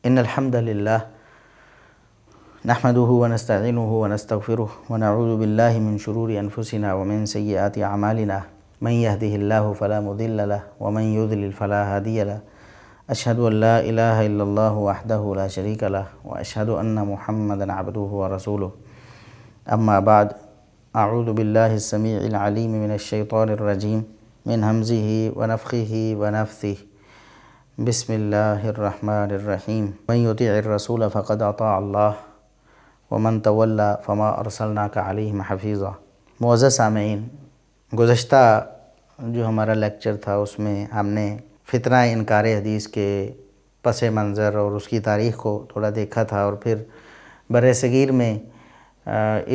ان الحمد للہ نحمده ونستعینه ونستغفره ونعوذ باللہ من شرور انفسنا ومن سیئات اعمالنا من يهده الله فلا مضل له ومن يضلل فلا هادي له اشهد ان لا الہ الا اللہ وحدہ لا شریک له واشهد ان محمدا عبدہ ورسولہ اما بعد اعوذ باللہ السمیع العلیم من الشیطان الرجیم من ہمزہ ونفخہ ونفثہ بسم اللہ الرحمن الرحیم من یطیع الرسول فقد اطاع اللہ ومن تولی فما ارسلناک علیہم حفیظا۔ معزز سامعین، گزشتہ جو ہمارا لیکچر تھا اس میں ہم نے فتنہ انکار حدیث کے پس منظر اور اس کی تاریخ کو تھوڑا دیکھا تھا، اور پھر بر صغیر میں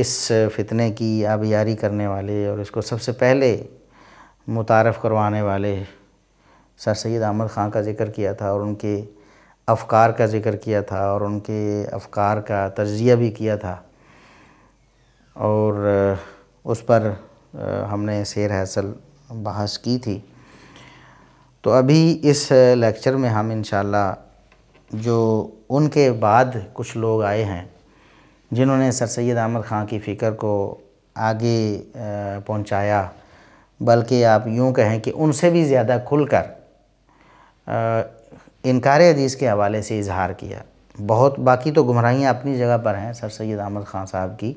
اس فتنے کی آبیاری کرنے والے اور اس کو سب سے پہلے متعارف کروانے والے سر سید احمد خان کا ذکر کیا تھا، اور ان کے افکار کا ذکر کیا تھا، اور ان کے افکار کا تجزیہ بھی کیا تھا، اور اس پر ہم نے سیر حاصل بحث کی تھی۔ تو ابھی اس لیکچر میں ہم انشاءاللہ جو ان کے بعد کچھ لوگ آئے ہیں جنہوں نے سر سید احمد خان کی فکر کو آگے پہنچایا، بلکہ آپ یوں کہیں کہ ان سے بھی زیادہ کھل کر انکار حدیث کے حوالے سے اظہار کیا۔ بہت باقی تو گمراہیاں اپنی جگہ پر ہیں سر سید احمد خان صاحب کی،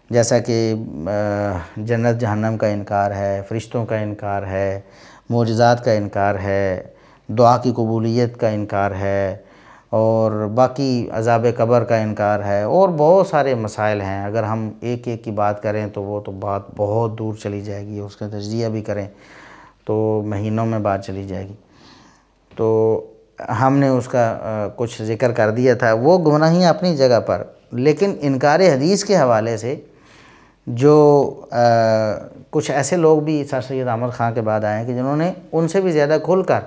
جیسا کہ جنت جہنم کا انکار ہے، فرشتوں کا انکار ہے، معجزات کا انکار ہے، دعا کی قبولیت کا انکار ہے، اور باقی عذاب قبر کا انکار ہے، اور بہت سارے مسائل ہیں۔ اگر ہم ایک ایک کی بات کریں تو وہ تو بات بہت دور چلی جائے گی، اس کا تجزیہ بھی کریں تو مہینوں میں بات چلی جائے گی۔ تو ہم نے اس کا کچھ ذکر کر دیا تھا، وہ گمراہیاں اپنی جگہ پر، لیکن انکار حدیث کے حوالے سے جو کچھ ایسے لوگ بھی سر سید احمد خان کے بعد آئے ہیں کہ جنہوں نے ان سے بھی زیادہ کھل کر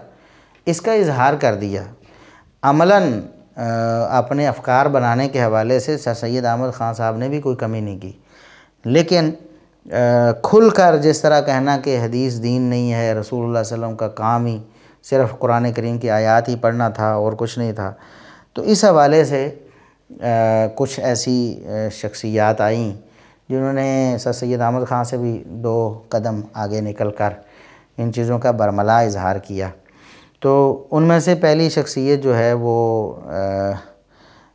اس کا اظہار کر دیا۔ عملاً اپنے افکار بنانے کے حوالے سے سر سید احمد خان صاحب نے بھی کوئی کمی نہیں کی، لیکن کھل کر جس طرح کہنا کہ حدیث دین نہیں ہے، رسول اللہ صلی اللہ علیہ وسلم کا کام ہی صرف قرآن کریم کی آیات ہی پڑھنا تھا اور کچھ نہیں تھا، تو اس حوالے سے کچھ ایسی شخصیات آئیں جنہوں نے سر سید احمد خان سے بھی دو قدم آگے نکل کر ان چیزوں کا برملا اظہار کیا۔ تو ان میں سے پہلی شخصیت جو ہے وہ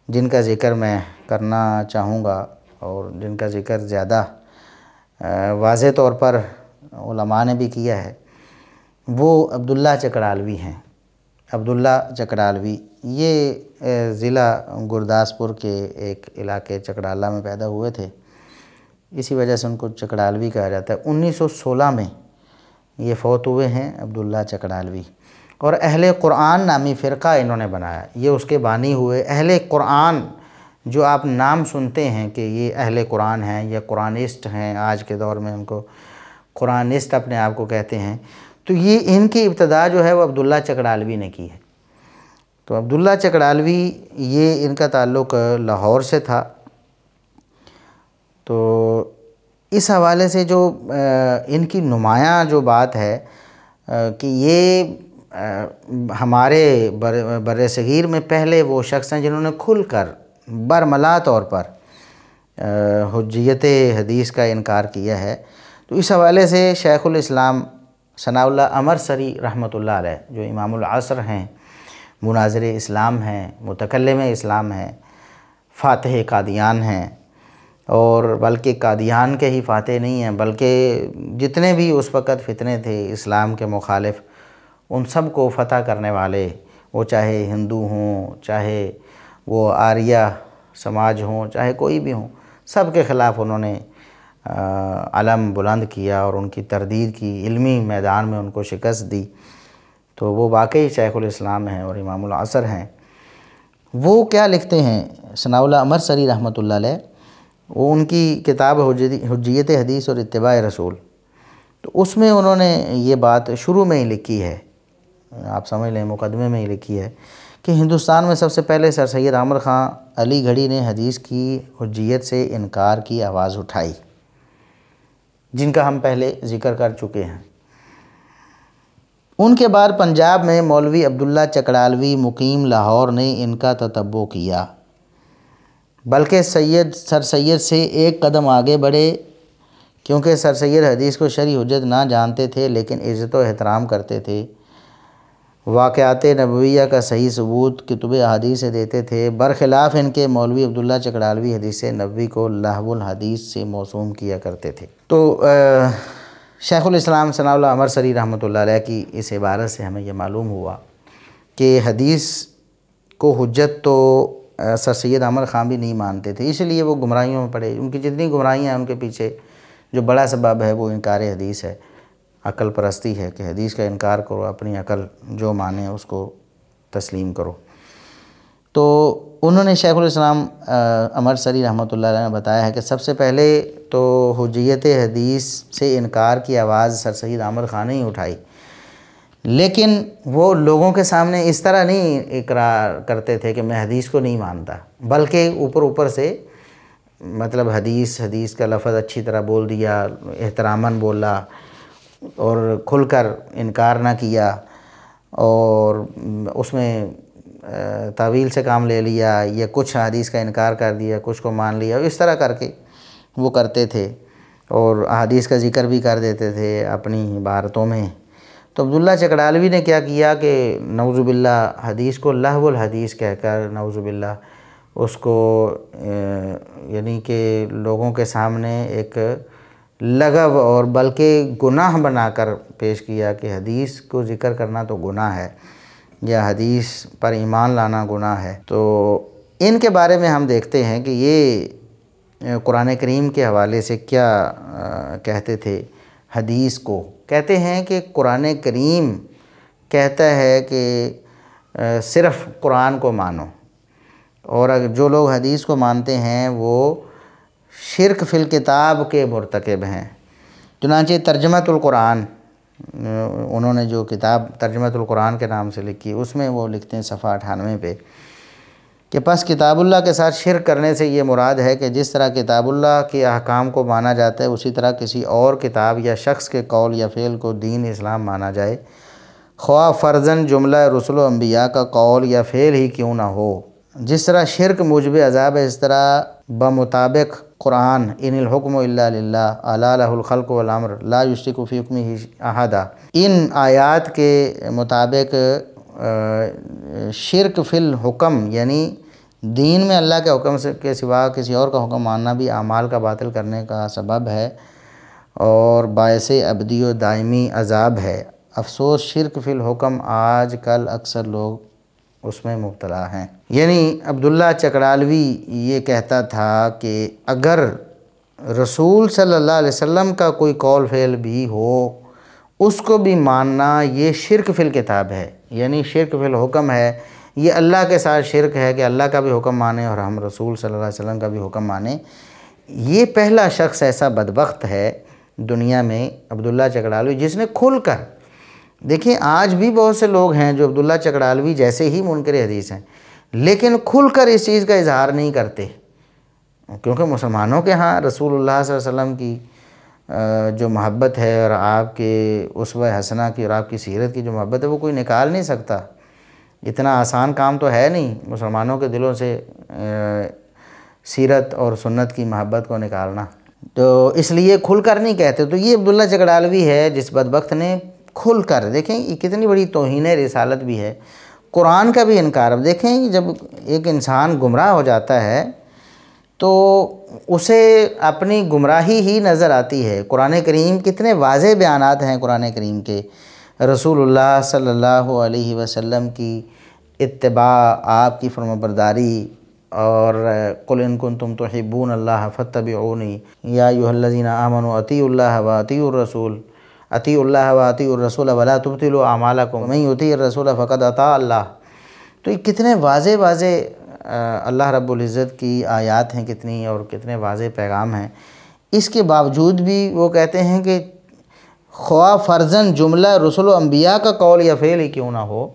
جن کا ذکر میں کرنا چاہوں گا اور جن کا ذکر زیادہ واضح طور پر علماء نے بھی کیا ہے، وہ عبداللہ چکڑالوی ہیں۔ عبداللہ چکڑالوی یہ ضلع گرداسپور کے ایک علاقے چکڑالہ میں پیدا ہوئے تھے، اسی وجہ سے ان کو چکڑالوی کہا جاتا ہے۔ 1916 میں یہ فوت ہوئے ہیں عبداللہ چکڑالوی، اور اہل قرآن نامی فرقہ انہوں نے بنایا، یہ اس کے بانی ہوئے۔ اہل قرآن جو آپ نام سنتے ہیں کہ یہ اہل قرآن ہیں یا قرآنسٹ ہیں، آج کے دور میں ان کو قرآنسٹ اپنے آپ کو کہتے ہیں، تو یہ ان کی ابتدا جو ہے وہ عبداللہ چکڑالوی نے کی ہے۔ تو عبداللہ چکڑالوی یہ ان کا تعلق لاہور سے تھا۔ تو اس حوالے سے جو ان کی نمایاں جو بات ہے کہ یہ ہمارے بر صغیر میں پہلے وہ شخص ہیں جنہوں نے کھل کر برملا طور پر حجیت حدیث کا انکار کیا ہے۔ تو اس حوالے سے شیخ الاسلام ثناء اللہ امرسری رحمۃ اللہ علیہ، جو امام العصر ہیں، مناظر اسلام ہیں، متکلم اسلام ہیں، فاتح قادیان ہیں، اور بلکہ قادیان کے ہی فاتح نہیں ہیں بلکہ جتنے بھی اس وقت فتنے تھے اسلام کے مخالف، ان سب کو فتح کرنے والے، وہ چاہے ہندو ہوں، چاہے وہ آریہ سماج ہوں، چاہے کوئی بھی ہوں، سب کے خلاف انہوں نے علم بلند کیا اور ان کی تردید کی، علمی میدان میں ان کو شکست دی۔ تو وہ واقعی شیخ الاسلام ہیں اور امام العصر ہیں۔ وہ کیا لکھتے ہیں ثناء اللہ امرسری رحمۃ اللہ علیہ، وہ ان کی کتاب حجیت حدیث اور اتباع رسول، تو اس میں انہوں نے یہ بات شروع میں ہی لکھی ہے، آپ سمجھ لیں مقدمے میں ہی لکھی ہے کہ ہندوستان میں سب سے پہلے سر سید احمد خان علی گڑھی نے حدیث کی حجیت سے انکار کی آواز اٹھائی، جن کا ہم پہلے ذکر کر چکے ہیں۔ ان کے بعد پنجاب میں مولوی عبداللہ چکڑالوی مقیم لاہور نے ان کا تتبع کیا، بلکہ سر سید سے ایک قدم آگے بڑھے، کیونکہ سر سید حدیث کو شرعی حجت نہ جانتے تھے لیکن عزت و احترام کرتے تھے، واقعات نبویہ کا صحیح ثبوت کتب احادیث سے دیتے تھے۔ برخلاف ان کے مولوی عبداللہ چکڑالوی حدیث نبوی کو لہو الحدیث سے موسوم کیا کرتے تھے۔ تو شیخ الاسلام ثناء اللہ امرسری رحمۃ اللہ علیہ کی اس عبارت سے ہمیں یہ معلوم ہوا کہ حدیث کو حجت تو سر سید احمد خان بھی نہیں مانتے تھے، اس لیے وہ گمراہیوں میں پڑے۔ ان کی جتنی گمراہیاں ہیں ان کے پیچھے جو بڑا سبب ہے وہ انکار حدیث ہے، عقل پرستی ہے کہ حدیث کا انکار کرو، اپنی عقل جو مانے اس کو تسلیم کرو۔ تو انہوں نے شیخ الاسلام امرسری رحمۃ اللہ علیہ نے بتایا ہے کہ سب سے پہلے تو حجیت حدیث سے انکار کی آواز سر سید احمد خان نے ہی اٹھائی، لیکن وہ لوگوں کے سامنے اس طرح نہیں اقرار کرتے تھے کہ میں حدیث کو نہیں مانتا، بلکہ اوپر سے مطلب حدیث کا لفظ اچھی طرح بول دیا، احتراماً بولا اور کھل کر انکار نہ کیا، اور اس میں تعویل سے کام لے لیا یا کچھ حدیث کا انکار کر دیا، کچھ کو مان لیا، اس طرح کر کے وہ کرتے تھے اور احادیث کا ذکر بھی کر دیتے تھے اپنی عبارتوں میں۔ تو عبداللہ چکڑالوی نے کیا کیا کہ نعوذ باللہ حدیث کو لہو الحدیث کہہ کر نعوذ باللہ اس کو یعنی کہ لوگوں کے سامنے ایک لغو اور بلکہ گناہ بنا کر پیش کیا کہ حدیث کو ذکر کرنا تو گناہ ہے یا حدیث پر ایمان لانا گناہ ہے۔ تو ان کے بارے میں ہم دیکھتے ہیں کہ یہ قرآن کریم کے حوالے سے کیا کہتے تھے۔ حدیث کو کہتے ہیں کہ قرآن کریم کہتا ہے کہ صرف قرآن کو مانو، اور جو لوگ حدیث کو مانتے ہیں وہ شرک فی الکتاب کے مرتکب ہیں۔ چنانچہ ترجمۃ القرآن، انہوں نے جو کتاب ترجمۃ القرآن کے نام سے لکھی، اس میں وہ لکھتے ہیں صفحہ 98 پہ کہ پس کتاب اللہ کے ساتھ شرک کرنے سے یہ مراد ہے کہ جس طرح کتاب اللہ کے احکام کو مانا جاتا ہے اسی طرح کسی اور کتاب یا شخص کے قول یا فعل کو دین اسلام مانا جائے، خواہ فرضاً جملہ رسل و انبیاء کا قول یا فعل ہی کیوں نہ ہو۔ جس طرح شرک موجب عذاب ہے، اس طرح بمطابق قرآن ان الحکم الا للہ الا لہ الخلق والامر لا یشرک فی حکمہ احدا، ان آیات کے مطابق شرک فی الحکم یعنی دین میں اللہ کے حکم سے کے سوا کسی اور کا حکم ماننا بھی اعمال کا باطل کرنے کا سبب ہے اور باعث ابدی و دائمی عذاب ہے۔ افسوس شرک فی الحکم آج کل اکثر لوگ اس میں مبتلا ہیں۔ یعنی عبداللہ چکڑالوی یہ کہتا تھا کہ اگر رسول صلی اللہ علیہ وسلم کا کوئی قول فعل بھی ہو اس کو بھی ماننا یہ شرک فی الکتاب ہے، یعنی شرک فی الحکم ہے، یہ اللہ کے ساتھ شرک ہے کہ اللہ کا بھی حکم مانے اور ہم رسول صلی اللہ علیہ وسلم کا بھی حکم مانے۔ یہ پہلا شخص ایسا بدبخت ہے دنیا میں عبداللہ چکڑالوی جس نے کھل کر، دیکھیں آج بھی بہت سے لوگ ہیں جو عبداللہ چکڑالوی جیسے ہی منکر حدیث ہیں لیکن کھل کر اس چیز کا اظہار نہیں کرتے، کیونکہ مسلمانوں کے ہاں رسول اللہ صلی اللہ علیہ وسلم کی جو محبت ہے اور آپ کے اسوہ حسنہ کی اور آپ کی سیرت کی جو محبت ہے وہ کوئی نکال نہیں سکتا۔ اتنا آسان کام تو ہے نہیں مسلمانوں کے دلوں سے سیرت اور سنت کی محبت کو نکالنا، تو اس لیے کھل کر نہیں کہتے۔ تو یہ عبداللہ چکڑالوی ہے جس بدبخت نے کھل کر، دیکھیں یہ کتنی بڑی توہین رسالت بھی ہے، قرآن کا بھی انکار۔ اب دیکھیں جب ایک انسان گمراہ ہو جاتا ہے تو اسے اپنی گمراہی ہی نظر آتی ہے۔ قرآن کریم کتنے واضح بیانات ہیں قرآن کریم کے، رسول اللہ صلی اللہ علیہ وسلم کی اتباع، آپ کی فرمانبرداری، اور قل ان کنتم تحبون اللہ فاتبعونی یا ایھا الذین آمنوا اطیعوا اللہ واطیعوا الرسول اطیعوا اللہ واطیعوا الرسول ولا تبطلوا اعمالکم ومن یطیع الرسول فقد اطاع اللہ۔ تو یہ کتنے واضح اللہ رب العزت کی آیات ہیں کتنی، اور کتنے واضح پیغام ہیں، اس کے باوجود بھی وہ کہتے ہیں کہ خواہ فرضاً جملہ رسل و انبیاء کا قول یا فعل ہی کیوں نہ ہو،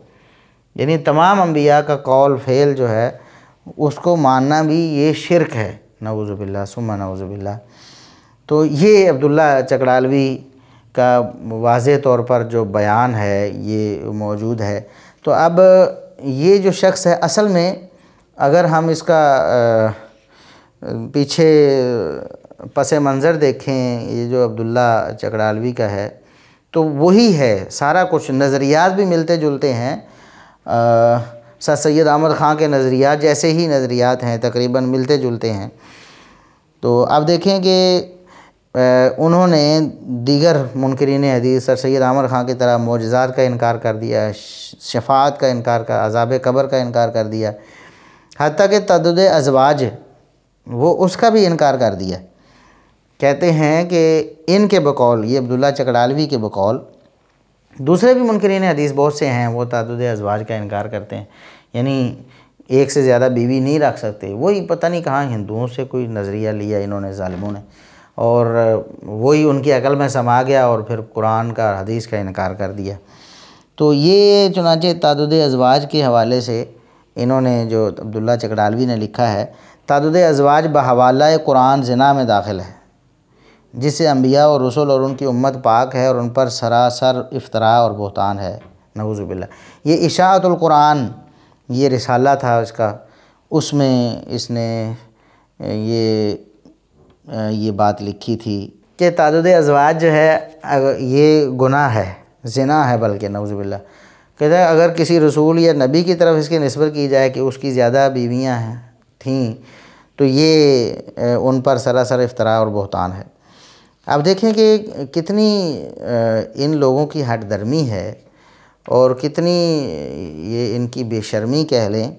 یعنی تمام انبیاء کا قول فعل جو ہے اس کو ماننا بھی یہ شرک ہے، نعوذ باللہ ثم نعوذ باللہ۔ تو یہ عبداللہ چکڑالوی کا واضح طور پر جو بیان ہے یہ موجود ہے۔ تو اب یہ جو شخص ہے اصل میں اگر ہم اس کا پیچھے پس منظر دیکھیں، یہ جو عبداللہ چکڑالوی کا ہے تو وہی ہے سارا کچھ، نظریات بھی ملتے جلتے ہیں، سر سید احمد خان کے نظریات جیسے ہی نظریات ہیں، تقریباً ملتے جلتے ہیں۔ تو اب دیکھیں کہ انہوں نے دیگر منکرین حدیث سر سید احمد خان کی طرح معجزات کا انکار کر دیا، شفاعت کا انکار کر، عذاب قبر کا انکار کر دیا، حتیٰ کہ تعدد ازواج وہ اس کا بھی انکار کر دیا۔ کہتے ہیں کہ ان کے بقول، یہ عبداللہ چکڑالوی کے بقول، دوسرے بھی منکرین حدیث بہت سے ہیں وہ تعدد ازواج کا انکار کرتے ہیں، یعنی ایک سے زیادہ بیوی نہیں رکھ سکتے۔ وہی پتہ نہیں کہاں ہندوؤں سے کوئی نظریہ لیا انہوں نے، ظالموں نے، اور وہی ان کی عقل میں سما گیا اور پھر قرآن کا حدیث کا انکار کر دیا۔ تو یہ چنانچہ تعدد ازواج کے حوالے سے انہوں نے جو عبداللہ چکڑالوی نے لکھا ہے، تعدد ازواج بحوالہ قرآن زنا میں داخل ہے، جس سے انبیاء اور رسول اور ان کی امت پاک ہے اور ان پر سراسر افتراء اور بہتان ہے، نعوذ باللہ۔ یہ اشاعت القرآن، یہ رسالہ تھا اس کا، اس میں اس نے یہ بات لکھی تھی کہ تعدد ازواج جو ہے یہ گناہ ہے، زنا ہے بلکہ، نعوذ باللہ۔ کہتا ہے اگر کسی رسول یا نبی کی طرف اس کی نسبت کی جائے کہ اس کی زیادہ بیویاں تھیں تو یہ ان پر سراسر افتراء اور بہتان ہے۔ اب دیکھیں کہ کتنی ان لوگوں کی ہٹ درمی ہے اور کتنی یہ ان کی بے شرمی کہہ لیں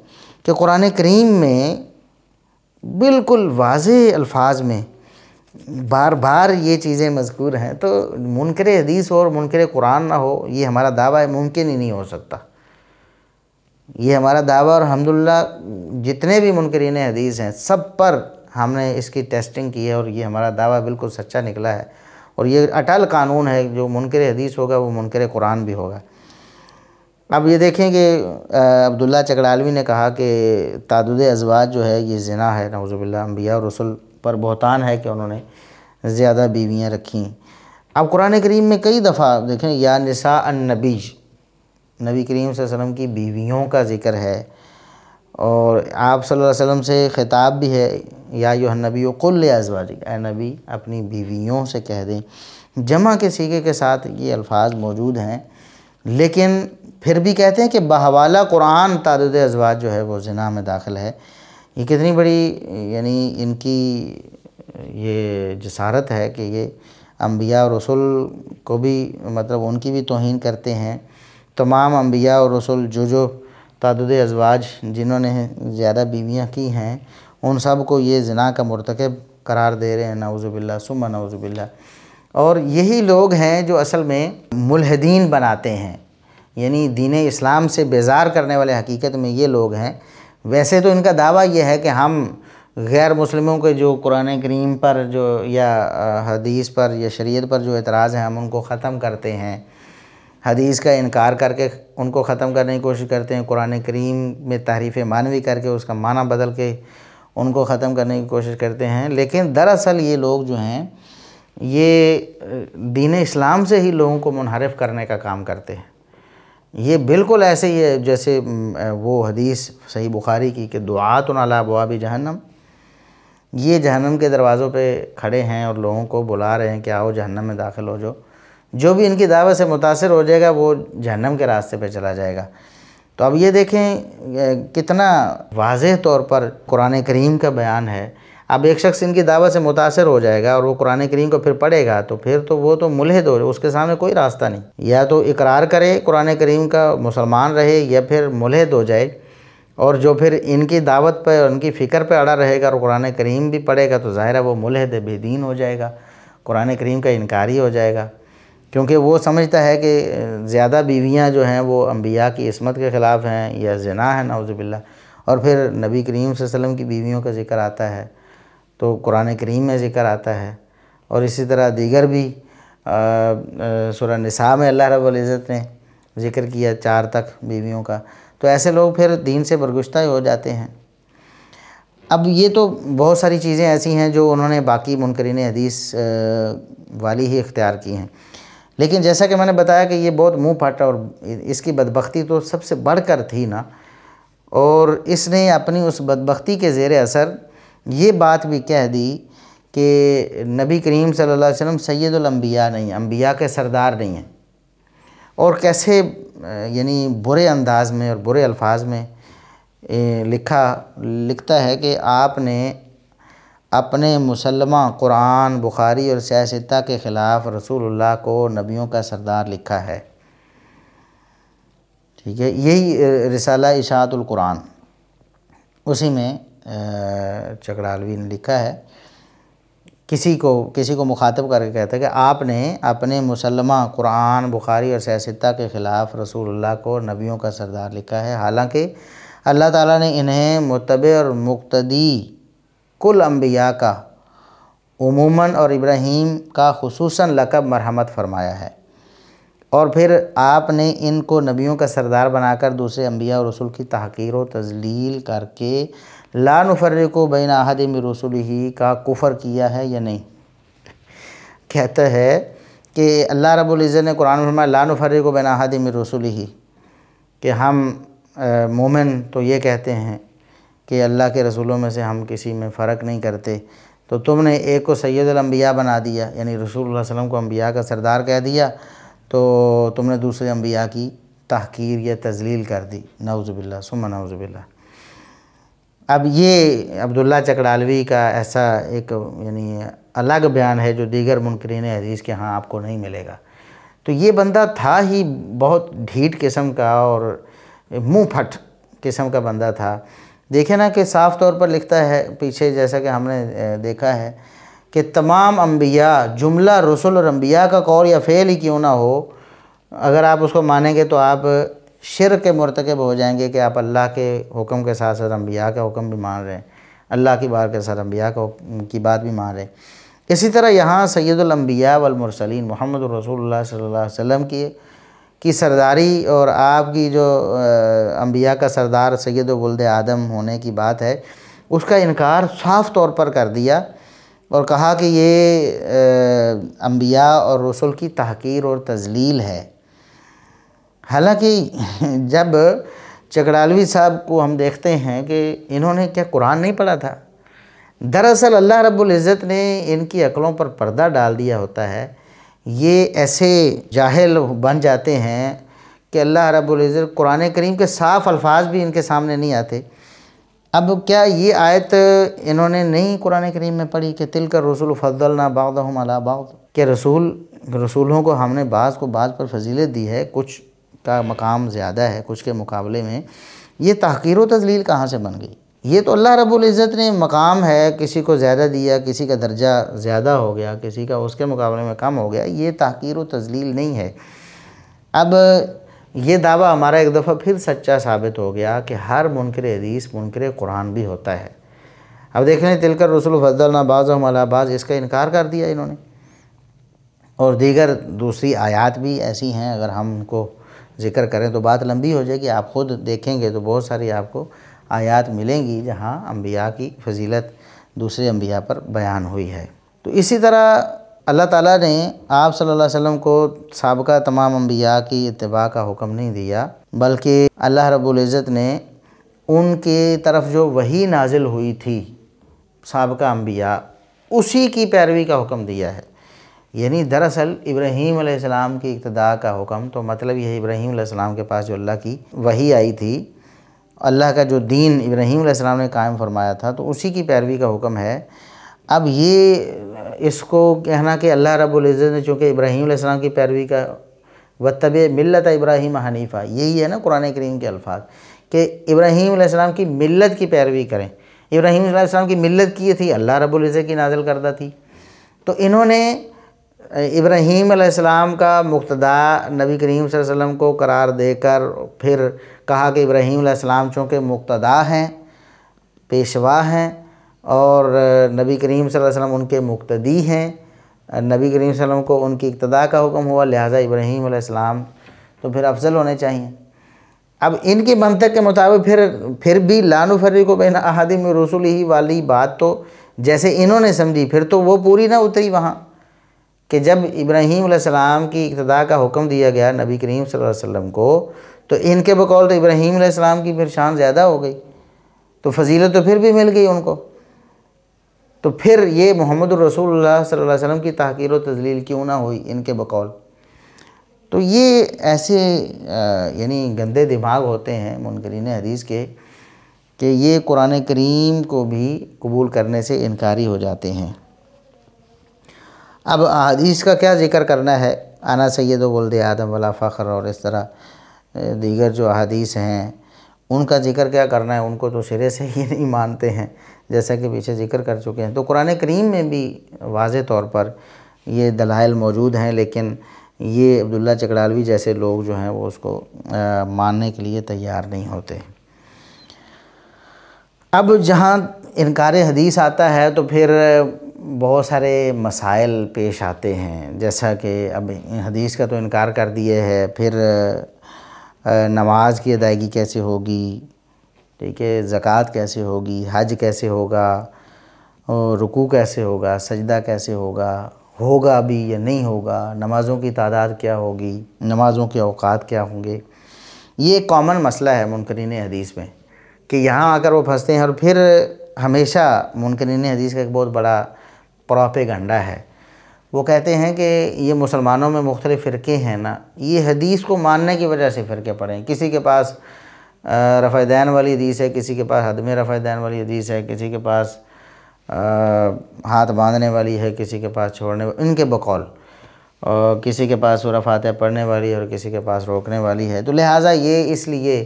کہ قرآن کریم میں بالکل واضح الفاظ میں بار بار یہ چیزیں مذکور ہیں۔ تو منکر حدیث اور منکر قرآن نہ ہو، یہ ہمارا دعویٰ ممکن ہی نہیں ہو سکتا۔ یہ ہمارا دعویٰ، اور الحمدللہ جتنے بھی منکرین حدیث ہیں سب پر ہم نے اس کی ٹیسٹنگ کی ہے اور یہ ہمارا دعویٰ بالکل سچا نکلا ہے، اور یہ اٹل قانون ہے، جو منکر حدیث ہوگا وہ منکر قرآن بھی ہوگا۔ اب یہ دیکھیں کہ عبداللہ چکڑالوی نے کہا کہ تعدد ازواج جو ہے یہ زنا ہے، نعوذ باللہ، انبیاء اور رسول پر بہتان ہے کہ انہوں نے زیادہ بیویاں رکھیں۔ اب قرآن کریم میں کئی دفعہ دیکھیں، یا نساء النبی، نبی کریم صلی اللہ علیہ وسلم کی بیویوں کا ذکر ہے، اور آپ صلی اللہ علیہ وسلم سے خطاب بھی ہے، یا ایھا النبی قل لازواجک، اے نبی اپنی بیویوں سے کہہ دیں، جمع کے صیغے کے ساتھ یہ الفاظ موجود ہیں، لیکن پھر بھی کہتے ہیں کہ بحوالہ قرآن تعدد ازواج جو ہے وہ زنا میں داخل ہے۔ یہ کتنی بڑی یعنی ان کی یہ جسارت ہے کہ یہ انبیاء اور رسول کو بھی مطلب ان کی بھی توہین کرتے ہیں۔ تمام انبیاء اور رسول جو تعدد ازواج جنہوں نے زیادہ بیویاں کی ہیں ان سب کو یہ زنا کا مرتکب قرار دے رہے ہیں، نعوذ باللہ ثم نعوذ باللہ۔ اور یہی لوگ ہیں جو اصل میں ملحدین بناتے ہیں، یعنی دین اسلام سے بیزار کرنے والے حقیقت میں یہ لوگ ہیں۔ ویسے تو ان کا دعویٰ یہ ہے کہ ہم غیر مسلموں کے جو قرآن کریم پر جو یا حدیث پر یا شریعت پر جو اعتراض ہیں ہم ان کو ختم کرتے ہیں، حدیث کا انکار کر کے ان کو ختم کرنے کی کوشش کرتے ہیں، قرآن کریم میں تحریف معنوی کر کے اس کا معنی بدل کے ان کو ختم کرنے کی کوشش کرتے ہیں۔ لیکن دراصل یہ لوگ جو ہیں یہ دین اسلام سے ہی لوگوں کو منحرف کرنے کا کام کرتے ہیں۔ یہ بالکل ایسے ہی ہے جیسے وہ حدیث صحیح بخاری کی کہ دعات علی ابواب جہنم، یہ جہنم کے دروازوں پہ کھڑے ہیں اور لوگوں کو بلا رہے ہیں کہ آؤ جہنم میں داخل ہو جاؤ، جو بھی ان کی دعوت سے متاثر ہو جائے گا وہ جہنم کے راستے پہ چلا جائے گا۔ تو اب یہ دیکھیں کتنا واضح طور پر قرآن کریم کا بیان ہے۔ اب ایک شخص ان کی دعوت سے متاثر ہو جائے گا اور وہ قرآن کریم کو پھر پڑھے گا تو پھر تو وہ تو ملحد ہو، اس کے سامنے کوئی راستہ نہیں، یا تو اقرار کرے قرآن کریم کا مسلمان رہے یا پھر ملحد ہو جائے، اور جو پھر ان کی دعوت پہ اور ان کی فکر پہ اڑا رہے گا اور قرآن کریم بھی پڑھے گا تو ظاہر ہے وہ ملحد بے دین ہو جائے گا، قرآن کریم کا انکاری ہو جائے گا، کیونکہ وہ سمجھتا ہے کہ زیادہ بیویاں جو ہیں وہ انبیاء کی عصمت کے خلاف ہیں یا زنا ہے، نعوذ باللہ۔ اور پھر نبی کریم صلی اللہ علیہ وسلم کی بیویوں کا ذکر آتا ہے تو قرآن کریم میں ذکر آتا ہے، اور اسی طرح دیگر بھی سورہ نساء میں اللہ رب العزت نے ذکر کیا 4 تک بیویوں کا۔ تو ایسے لوگ پھر دین سے برگشتہ ہو جاتے ہیں۔ اب یہ تو بہت ساری چیزیں ایسی ہیں جو انہوں نے باقی منکرین حدیث والی ہی اختیار کی ہیں۔ لیکن جیسا کہ میں نے بتایا کہ یہ بہت منہ پھٹ اور اس کی بدبختی تو سب سے بڑھ کر تھی نا، اور اس نے اپنی اس بدبختی کے زیر اثر یہ بات بھی کہہ دی کہ نبی کریم صلی اللہ علیہ وسلم سید الانبیاء نہیں ہیں، انبیاء کے سردار نہیں ہیں، اور کیسے یعنی برے انداز میں اور برے الفاظ میں لکھتا ہے کہ آپ نے اپنے مسلمہ قرآن، بخاری اور صحیح ستہ کے خلاف رسول اللہ کو نبیوں کا سردار لکھا ہے۔ ٹھیک ہے، یہی رسالہ اشاعت القرآن، اسی میں چکڑالوی نے لکھا ہے، کسی کو مخاطب کر کے کہتا ہے کہ آپ نے اپنے مسلمہ قرآن، بخاری اور صحیح ستہ کے خلاف رسول اللہ کو نبیوں کا سردار لکھا ہے، حالانکہ اللہ تعالیٰ نے انہیں متبع اور مقتدی کل انبیاء کا عموماً اور ابراہیم کا خصوصاً لقب مرحمت فرمایا ہے، اور پھر آپ نے ان کو نبیوں کا سردار بنا کر دوسرے انبیاء اور رسول کی تحقیر و تذلیل کر کے لا نفرق بین احد من رسلہ کا کفر کیا ہے یا نہیں؟ کہتا ہے کہ اللہ رب العزت نے قرآن میں فرمایا لا نفرق بین احد من رسلہ، کہ ہم مومن تو یہ کہتے ہیں کہ اللہ کے رسولوں میں سے ہم کسی میں فرق نہیں کرتے، تو تم نے ایک کو سید الانبیاء بنا دیا، یعنی رسول اللہ صلی اللہ علیہ وسلم کو انبیاء کا سردار کہہ دیا، تو تم نے دوسرے انبیاء کی تحقیر یا تذلیل کر دی، نعوذ باللہ ثم نعوذ باللہ۔ اب یہ عبداللہ چکڑالوی کا ایسا ایک یعنی الگ بیان ہے جو دیگر منکرین حدیث کے ہاں آپ کو نہیں ملے گا۔ تو یہ بندہ تھا ہی بہت ڈھیٹ قسم کا اور منہ پھٹ قسم کا بندہ تھا۔ دیکھیں نا کہ صاف طور پر لکھتا ہے پیچھے، جیسا کہ ہم نے دیکھا ہے کہ تمام انبیاء جملہ رسل اور انبیاء کا قول یا فعل ہی کیوں نہ ہو، اگر آپ اس کو مانیں گے تو آپ شرک کے مرتکب ہو جائیں گے کہ آپ اللہ کے حکم کے ساتھ ساتھ انبیاء کا حکم بھی مان رہے ہیں، اللہ کی بات کے ساتھ انبیاء کی بات بھی مان رہے ہیں۔ اسی طرح یہاں سید الانبیاء والمرسلین محمد رسول اللہ صلی اللہ علیہ وسلم کی سرداری اور آپ کی جو انبیاء کا سردار سید ولد آدم ہونے کی بات ہے، اس کا انکار صاف طور پر کر دیا اور کہا کہ یہ انبیاء اور رسول کی تحقیر اور تذلیل ہے۔ حالانکہ جب چکڑالوی صاحب کو ہم دیکھتے ہیں کہ انہوں نے کیا قرآن نہیں پڑھا تھا؟ دراصل اللہ رب العزت نے ان کی عقلوں پر پردہ ڈال دیا ہوتا ہے، یہ ایسے جاہل بن جاتے ہیں کہ اللہ رب العزت قرآن کریم کے صاف الفاظ بھی ان کے سامنے نہیں آتے۔ اب کیا یہ آیت انہوں نے نہیں قرآن کریم میں پڑھی کہ تلک الرسل فضلنا بعضهم علی بعض، کہ رسولوں کو ہم نے بعض کو بعض پر فضیلت دی ہے، کچھ کا مقام زیادہ ہے کچھ کے مقابلے میں، یہ تحقیر و تذلیل کہاں سے بن گئی؟ یہ تو اللہ رب العزت نے مقام ہے، کسی کو زیادہ دیا، کسی کا درجہ زیادہ ہو گیا، کسی کا اس کے مقابلے میں کم ہو گیا، یہ تحقیر و تذلیل نہیں ہے۔ اب یہ دعویٰ ہمارا ایک دفعہ پھر سچا ثابت ہو گیا کہ ہر منکر حدیث منکر قرآن بھی ہوتا ہے۔ اب دیکھ لیں تلک الرسل فضلنا بعضهم علی بعض، اس کا انکار کر دیا انہوں نے، اور دیگر دوسری آیات بھی ایسی ہیں، اگر ہم ان کو ذکر کریں تو بات لمبی ہو جائے گی، آپ خود دیکھیں گے تو بہت ساری آپ کو آیات ملیں گی جہاں انبیاء کی فضیلت دوسرے انبیاء پر بیان ہوئی ہے۔ تو اسی طرح اللہ تعالیٰ نے آپ صلی اللہ علیہ وسلم کو سابقہ تمام انبیاء کی اتباع کا حکم نہیں دیا، بلکہ اللہ رب العزت نے ان کے طرف جو وحی نازل ہوئی تھی سابقہ انبیاء، اسی کی پیروی کا حکم دیا ہے۔ یعنی دراصل ابراہیم علیہ السلام کی اقتداء کا حکم، تو مطلب یہ ہے ابراہیم علیہ السلام کے پاس جو اللہ کی وحی آئی تھی، اللہ کا جو دین ابراہیم علیہ السلام نے قائم فرمایا تھا، تو اسی کی پیروی کا حکم ہے۔ اب یہ اس کو کہنا کہ اللہ رب العزت نے چونکہ ابراہیم علیہ السلام کی پیروی کا وَاتَّبِعْ مِلَّةَ ابراہیم حنیفہ، یہی ہے نا قرآن کریم کے الفاظ کہ ابراہیم علیہ السلام کی ملت کی پیروی کریں۔ ابراہیم علیہ السلام کی ملت کی تھی اللہ رب العزت کی نازل کردہ تھی، تو انہوں نے ابراہیم علیہ السلام کا مقتدا نبی کریم صلی اللہ علیہ وسلم کو قرار دے کر پھر کہا کہ ابراہیم علیہ السلام چونکہ مقتدا ہیں، پیشوا ہیں، اور نبی کریم صلی اللہ علیہ وسلم ان کے مقتدی ہیں، نبی کریم صلی اللہ علیہ وسلم کو ان کی اقتداء کا حکم ہوا، لہٰذا ابراہیم علیہ السلام تو پھر افضل ہونے چاہیے۔ اب ان کی منطق کے مطابق پھر بھی لا نفرق بین احد من رسلہ والی بات تو جیسے انہوں نے سمجھی، پھر تو وہ پوری نہ اتری وہاں کہ جب ابراہیم علیہ السلام کی اقتداء کا حکم دیا گیا نبی کریم صلی اللہ علیہ وسلم کو، تو ان کے بقول تو ابراہیم علیہ السلام کی پھر شان زیادہ ہو گئی، تو فضیلت تو پھر بھی مل گئی ان کو، تو پھر یہ محمد الرسول اللہ صلی اللہ علیہ وسلم کی تحقیر و تذلیل کیوں نہ ہوئی ان کے بقول؟ تو یہ ایسے یعنی گندے دماغ ہوتے ہیں منکرین حدیث کے کہ یہ قرآن کریم کو بھی قبول کرنے سے انکاری ہو جاتے ہیں۔ اب احادیث کا کیا ذکر کرنا ہے، انا سید ولد آدم ولا فخر، اور اس طرح دیگر جو احادیث ہیں ان کا ذکر کیا کرنا ہے، ان کو تو سرے سے ہی نہیں مانتے ہیں، جیسا کہ پیچھے ذکر کر چکے ہیں۔ تو قرآن کریم میں بھی واضح طور پر یہ دلائل موجود ہیں، لیکن یہ عبداللہ چکڑالوی جیسے لوگ جو ہیں وہ اس کو ماننے کے لیے تیار نہیں ہوتے۔ اب جہاں انکار حدیث آتا ہے تو پھر بہت سارے مسائل پیش آتے ہیں، جیسا کہ اب حدیث کا تو انکار کر دیے ہے، پھر نماز کی ادائیگی کیسے ہوگی، ٹھیک ہے، زکوٰۃ کیسے ہوگی، حج کیسے ہوگا، اور رکوع کیسے ہوگا، سجدہ کیسے ہوگا، ہوگا بھی یا نہیں ہوگا، نمازوں کی تعداد کیا ہوگی، نمازوں کے اوقات کیا ہوں گے۔ یہ ایک کامن مسئلہ ہے منکرین حدیث میں کہ یہاں آ کر وہ پھنستے ہیں، اور پھر ہمیشہ منکرین حدیث کا ایک بہت بڑا پروپیگنڈا ہے، وہ کہتے ہیں کہ یہ مسلمانوں میں مختلف فرقے ہیں نا، یہ حدیث کو ماننے کی وجہ سے فرقے پڑے ہیں، کسی کے پاس رفع دین والی حدیث ہے، کسی کے پاس عدم رفع دین والی حدیث ہے، کسی کے پاس ہاتھ باندھنے والی ہے، کسی کے پاس چھوڑنے والی، ان کے بقول، اور کسی کے پاس سورہ فاتحہ پڑھنے والی ہے اور کسی کے پاس روکنے والی ہے۔ تو لہٰذا یہ اس لیے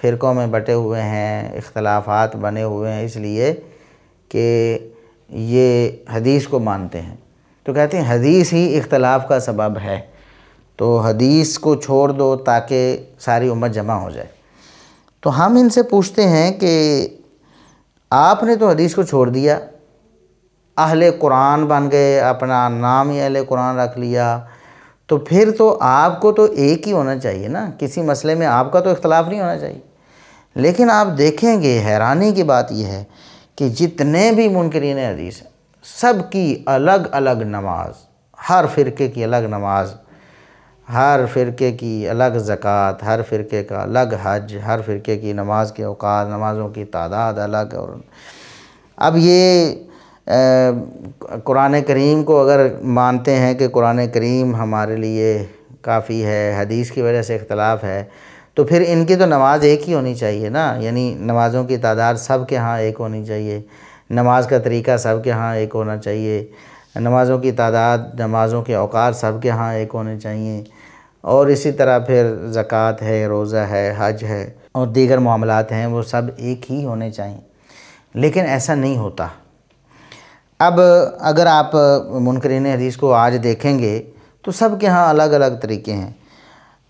فرقوں میں بٹے ہوئے ہیں، اختلافات بنے ہوئے ہیں، اس لیے کہ یہ حدیث کو مانتے ہیں، تو کہتے ہیں حدیث ہی اختلاف کا سبب ہے، تو حدیث کو چھوڑ دو تاکہ ساری امت جمع ہو جائے۔ تو ہم ان سے پوچھتے ہیں کہ آپ نے تو حدیث کو چھوڑ دیا، اہل قرآن بن گئے، اپنا نام ہی اہل قرآن رکھ لیا، تو پھر تو آپ کو تو ایک ہی ہونا چاہیے نا، کسی مسئلے میں آپ کا تو اختلاف نہیں ہونا چاہیے۔ لیکن آپ دیکھیں گے حیرانی کی بات یہ ہے کہ جتنے بھی منکرین حدیث ہیں سب کی الگ الگ نماز، ہر فرقے کی الگ نماز، ہر فرقے کی الگ زکوٰۃ، ہر فرقے کا الگ حج، ہر فرقے کی نماز کے اوقات، نمازوں کی تعداد الگ۔ اور اب یہ قرآن کریم کو اگر مانتے ہیں کہ قرآن کریم ہمارے لیے کافی ہے، حدیث کی وجہ سے اختلاف ہے، تو پھر ان کی تو نماز ایک ہی ہونی چاہیے نا، یعنی نمازوں کی تعداد سب کے ہاں ایک ہونی چاہیے، نماز کا طریقہ سب کے ہاں ایک ہونا چاہیے، نمازوں کی تعداد، نمازوں کے اوقات سب کے ہاں ایک ہونے چاہیے، اور اسی طرح پھر زکوٰۃ ہے، روزہ ہے، حج ہے، اور دیگر معاملات ہیں وہ سب ایک ہی ہونے چاہیے، لیکن ایسا نہیں ہوتا۔ اب اگر آپ منکرین حدیث کو آج دیکھیں گے تو سب کے ہاں الگ الگ طریقے ہیں۔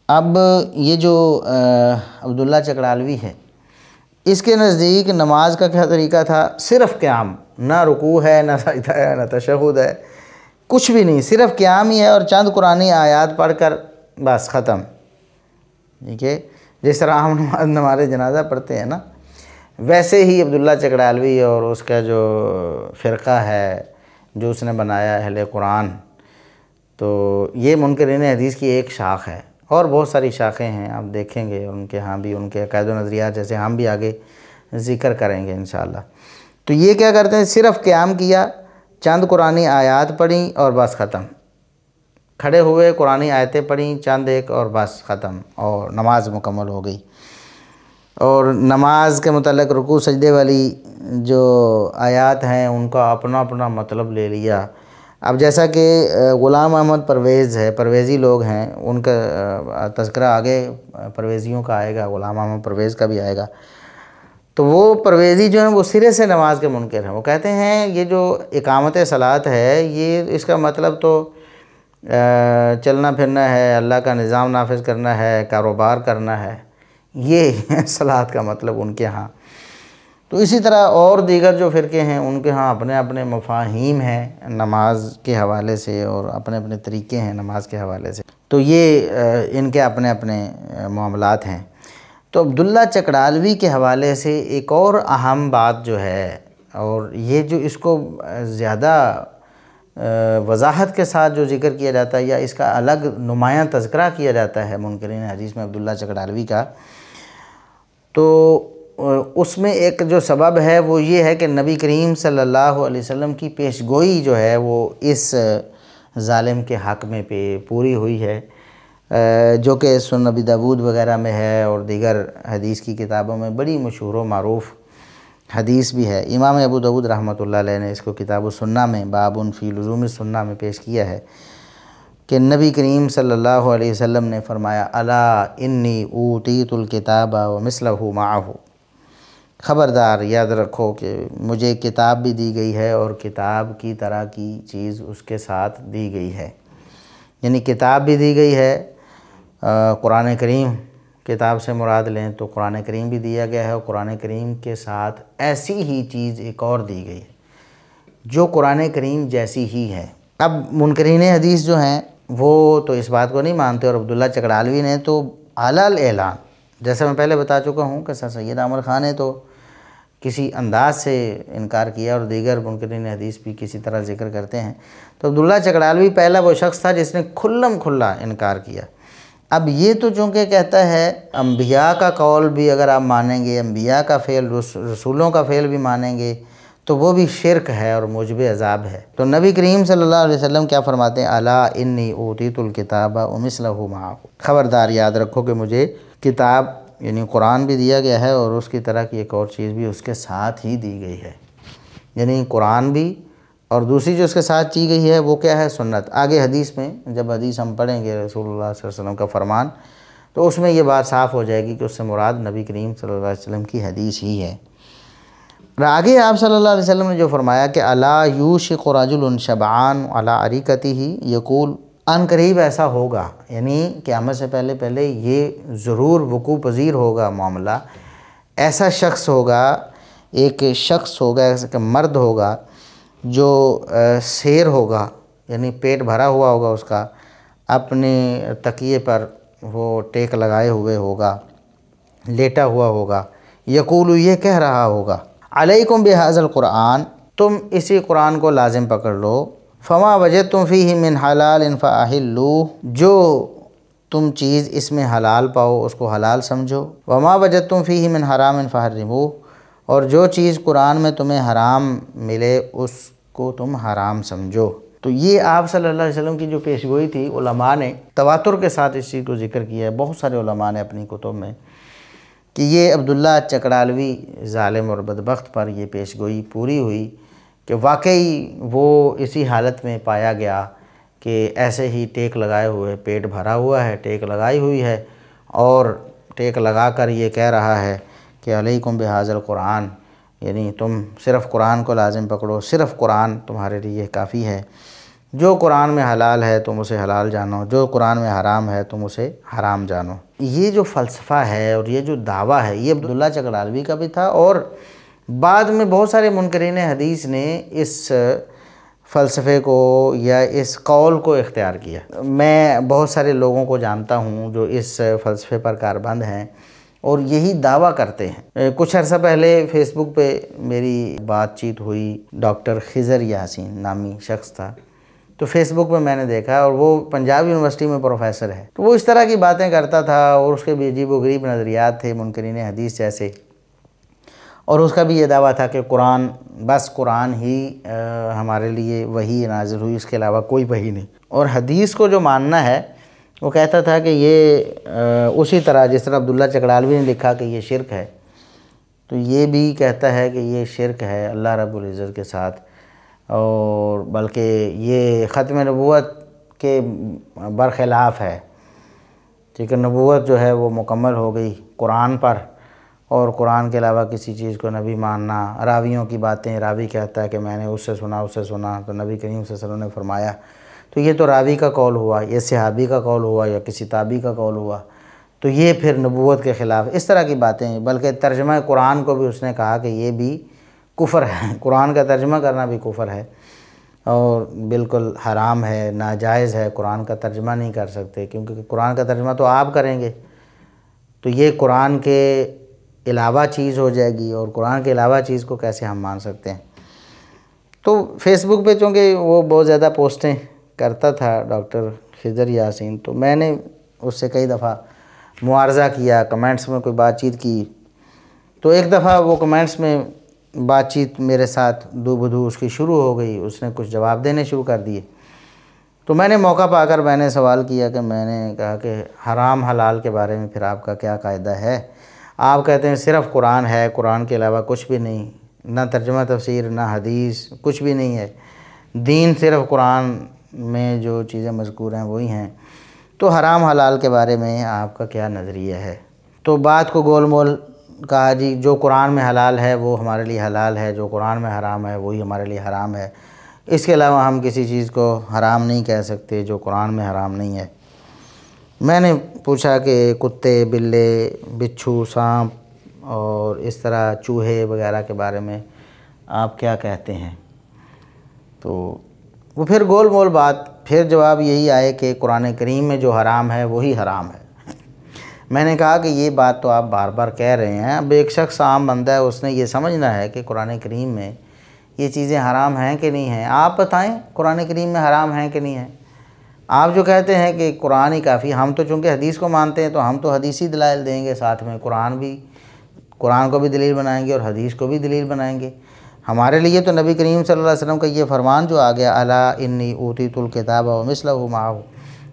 اب یہ جو عبداللہ چکڑالوی ہے، اس کے نزدیک نماز کا کیا طریقہ تھا؟ صرف قیام، نہ رکوع ہے، نہ سجدہ ہے، نہ تشہد ہے، کچھ بھی نہیں، صرف قیام ہی ہے، اور چند قرآنی آیات پڑھ کر بس ختم، ٹھیک ہے، جس طرح ہم نماز جنازہ پڑھتے ہیں نا، ویسے ہی عبداللہ چکڑالوی اور اس کا جو فرقہ ہے جو اس نے بنایا اہل قرآن، تو یہ منکرین حدیث کی ایک شاخ ہے، اور بہت ساری شاخیں ہیں، آپ دیکھیں گے ان کے ہاں بھی ان کے عقائد و نظریات جیسے ہم بھی آگے ذکر کریں گے انشاءاللہ۔ تو یہ کیا کرتے ہیں؟ صرف قیام کیا، چند قرآنی آیات پڑھیں اور بس ختم، کھڑے ہوئے قرآنی آیتیں پڑھیں چند ایک اور بس ختم، اور نماز مکمل ہو گئی۔ اور نماز کے متعلق رکوع سجدے والی جو آیات ہیں ان کا اپنا اپنا مطلب لے لیا۔ اب جیسا کہ غلام احمد پرویز ہے، پرویزی لوگ ہیں، ان کا تذکرہ آگے پرویزیوں کا آئے گا، غلام احمد پرویز کا بھی آئے گا، تو وہ پرویزی جو ہیں وہ سرے سے نماز کے منکر ہیں۔ وہ کہتے ہیں یہ جو اقامت صلاۃ ہے، یہ اس کا مطلب تو چلنا پھرنا ہے، اللہ کا نظام نافذ کرنا ہے، کاروبار کرنا ہے، یہ صلاۃ کا مطلب ان کے ہاں۔ تو اسی طرح اور دیگر جو فرقے ہیں ان کے ہاں اپنے اپنے مفاہیم ہیں نماز کے حوالے سے، اور اپنے اپنے طریقے ہیں نماز کے حوالے سے، تو یہ ان کے اپنے اپنے معاملات ہیں۔ تو عبداللہ چکڑالوی کے حوالے سے ایک اور اہم بات جو ہے، اور یہ جو اس کو زیادہ وضاحت کے ساتھ جو ذکر کیا جاتا ہے یا اس کا الگ نمایاں تذکرہ کیا جاتا ہے منکرین حدیث میں عبداللہ چکڑالوی کا، تو اس میں ایک جو سبب ہے وہ یہ ہے کہ نبی کریم صلی اللہ علیہ وسلم کی پیش گوئی جو ہے وہ اس ظالم کے حق میں پوری ہوئی ہے، جو کہ سنن ابی داود وغیرہ میں ہے اور دیگر حدیث کی کتابوں میں بڑی مشہور و معروف حدیث بھی ہے۔ امام ابو داود رحمۃ اللہ علیہ نے اس کو کتاب السنہ میں باب فی لزوم السنہ میں پیش کیا ہے کہ نبی کریم صلی اللہ علیہ وسلم نے فرمایا الا انی اوتیت الکتاب ومثلہ معہ، خبردار یاد رکھو کہ مجھے کتاب بھی دی گئی ہے اور کتاب کی طرح کی چیز اس کے ساتھ دی گئی ہے، یعنی کتاب بھی دی گئی ہے، قرآن کریم کتاب سے مراد لیں تو قرآن کریم بھی دیا گیا ہے، اور قرآن کریم کے ساتھ ایسی ہی چیز ایک اور دی گئی ہے جو قرآن کریم جیسی ہی ہے۔ اب منکرین حدیث جو ہیں وہ تو اس بات کو نہیں مانتے، اور عبداللہ چکڑالوی نے تو اعلیٰ الاعلان، جیسا میں پہلے بتا چکا ہوں کہ سر سید احمد خان نے تو کسی انداز سے انکار کیا اور دیگر منکرین حدیث بھی کسی طرح ذکر کرتے ہیں، تو عبداللہ چکڑالوی پہلا وہ شخص تھا جس نے کھلم کھلا انکار کیا۔ اب یہ تو چونکہ کہتا ہے انبیاء کا قول بھی اگر آپ مانیں گے، انبیاء کا فعل، رسولوں کا فعل بھی مانیں گے تو وہ بھی شرک ہے اور موجب عذاب ہے۔ تو نبی کریم صلی اللہ علیہ وسلم کیا فرماتے ہیں؟ الا انی اوتیت الکتاب ومثلہ معہ، خبردار یاد رکھو کہ مجھے کتاب یعنی قرآن بھی دیا گیا ہے اور اس کی طرح کی ایک اور چیز بھی اس کے ساتھ ہی دی گئی ہے، یعنی قرآن بھی، اور دوسری جو اس کے ساتھ کی گئی ہے وہ کیا ہے؟ سنت۔ آگے حدیث میں جب حدیث ہم پڑھیں گے رسول اللہ صلی اللہ علیہ وسلم کا فرمان، تو اس میں یہ بات صاف ہو جائے گی کہ اس سے مراد نبی کریم صلی اللہ علیہ وسلم کی حدیث ہی ہے۔ اور آگے آپ صلی اللہ علیہ وسلم نے جو فرمایا کہ الا یوشک رجل شبعان علی اریکتہ یقول، ان قریب ایسا ہوگا، یعنی قیامت سے پہلے یہ ضرور وقوع پذیر ہوگا معاملہ، ایسا شخص ہوگا، ایک شخص ہوگا، ایسا مرد ہوگا جو سیر ہوگا، یعنی پیٹ بھرا ہوا ہوگا اس کا، اپنے تکیے پر وہ ٹیک لگائے ہوئے ہوگا، لیٹا ہوا ہوگا، یقول یہ کہہ رہا ہوگا علیکم بہذا القرآن، تم اسی قرآن کو لازم پکڑ لو، فما وجدتم فیہ من حلال فاحلوہ، جو تم چیز اس میں حلال پاؤ اس کو حلال سمجھو، وما وجدتم فیہ من حرام فحرموہ، اور جو چیز قرآن میں تمہیں حرام ملے اس کو تم حرام سمجھو۔ تو یہ آپ صلی اللہ علیہ وسلم کی جو پیش گوئی تھی، علماء نے تواتر کے ساتھ اس چیز کو ذکر کیا ہے، بہت سارے علماء نے اپنی کتب میں، کہ یہ عبداللہ چکڑالوی ظالم اور بدبخت پر یہ پیش گوئی پوری ہوئی کہ واقعی وہ اسی حالت میں پایا گیا کہ ایسے ہی ٹیک لگائے ہوئے، پیٹ بھرا ہوا ہے، ٹیک لگائی ہوئی ہے، اور ٹیک لگا کر یہ کہہ رہا ہے کہ علیکم بہذا القرآن، یعنی تم صرف قرآن کو لازم پکڑو، صرف قرآن تمہارے لیے کافی ہے، جو قرآن میں حلال ہے تم اسے حلال جانو، جو قرآن میں حرام ہے تم اسے حرام جانو۔ یہ جو فلسفہ ہے اور یہ جو دعویٰ ہے یہ عبداللہ چکڑالوی کا بھی تھا، اور بعد میں بہت سارے منکرین حدیث نے اس فلسفے کو یا اس قول کو اختیار کیا۔ میں بہت سارے لوگوں کو جانتا ہوں جو اس فلسفے پر کاربند ہیں اور یہی دعویٰ کرتے ہیں۔ کچھ عرصہ پہلے فیس بک پہ میری بات چیت ہوئی، ڈاکٹر خضر یاسین نامی شخص تھا، تو فیس بک پہ میں نے دیکھا، اور وہ پنجاب یونیورسٹی میں پروفیسر ہے، تو وہ اس طرح کی باتیں کرتا تھا اور اس کے بھی عجیب و غریب نظریات تھے منکرین حدیث جیسے، اور اس کا بھی یہ دعویٰ تھا کہ قرآن، بس قرآن ہی ہمارے لیے وحی نازل ہوئی، اس کے علاوہ کوئی وحی نہیں، اور حدیث کو جو ماننا ہے وہ کہتا تھا کہ یہ اسی طرح جس طرح عبداللہ چکڑالوی نے لکھا کہ یہ شرک ہے، تو یہ بھی کہتا ہے کہ یہ شرک ہے اللہ رب العزت کے ساتھ، اور بلکہ یہ ختم نبوت کے برخلاف ہے، ٹھیک ہے، نبوت جو ہے وہ مکمل ہو گئی قرآن پر، اور قرآن کے علاوہ کسی چیز کو نبی ماننا، راویوں کی باتیں، راوی کہتا ہے کہ میں نے اس سے سنا تو نبی کریم صلی اللہ علیہ وسلم نے فرمایا، تو یہ تو راوی کا قول ہوا، یہ صحابی کا قول ہوا یا کسی تابعی کا قول ہوا، تو یہ پھر نبوت کے خلاف، اس طرح کی باتیں، بلکہ ترجمہ قرآن کو بھی اس نے کہا کہ یہ بھی کفر ہے، قرآن کا ترجمہ کرنا بھی کفر ہے اور بالکل حرام ہے، ناجائز ہے، قرآن کا ترجمہ نہیں کر سکتے، کیونکہ قرآن کا ترجمہ تو آپ کریں گے، تو یہ قرآن کے علاوہ چیز ہو جائے گی، اور قرآن کے علاوہ چیز کو کیسے ہم مان سکتے ہیں۔ تو فیس بک پہ چونکہ وہ بہت زیادہ پوسٹیں کرتا تھا ڈاکٹر خضر یاسین، تو میں نے اس سے کئی دفعہ معارضہ کیا، کمنٹس میں کوئی بات چیت کی، تو ایک دفعہ وہ کمنٹس میں بات چیت میرے ساتھ دو بدو اس کی شروع ہو گئی، اس نے کچھ جواب دینے شروع کر دیے۔ تو میں نے موقع پا کر میں نے سوال کیا کہ میں نے کہا کہ حرام حلال کے بارے میں پھر آپ کا کیا قاعدہ ہے؟ آپ کہتے ہیں صرف قرآن ہے، قرآن کے علاوہ کچھ بھی نہیں، نہ ترجمہ تفسیر نہ حدیث، کچھ بھی نہیں ہے، دین صرف قرآن میں جو چیزیں مذکور ہیں وہی ہیں، تو حرام حلال کے بارے میں آپ کا کیا نظریہ ہے؟ تو بات کو گول مول کہا جی جو قرآن میں حلال ہے وہ ہمارے لیے حلال ہے، جو قرآن میں حرام ہے وہی ہمارے لیے حرام ہے، اس کے علاوہ ہم کسی چیز کو حرام نہیں کہہ سکتے جو قرآن میں حرام نہیں ہے۔ میں نے پوچھا کہ کتے، بلے، بچھو، سانپ اور اس طرح چوہے وغیرہ کے بارے میں آپ کیا کہتے ہیں؟ تو وہ پھر گول مول بات، پھر جواب یہی آئے کہ قرآن کریم میں جو حرام ہے وہی حرام ہے۔ میں نے کہا کہ یہ بات تو آپ بار بار کہہ رہے ہیں، اب ایک شخص عام بندہ ہے، اس نے یہ سمجھنا ہے کہ قرآن کریم میں یہ چیزیں حرام ہیں کہ نہیں ہیں۔ آپ بتائیں قرآن کریم میں حرام ہیں کہ نہیں ہیں؟ آپ جو کہتے ہیں کہ قرآن ہی کافی، ہم تو چونکہ حدیث کو مانتے ہیں تو ہم تو حدیثی دلائل دیں گے، ساتھ میں قرآن کو بھی دلیل بنائیں گے اور حدیث کو بھی دلیل بنائیں گے۔ ہمارے لیے تو نبی کریم صلی اللہ علیہ وسلم کا یہ فرمان جو آ گیا، الا انی اوتیت الکتاب ومثلہ معہ،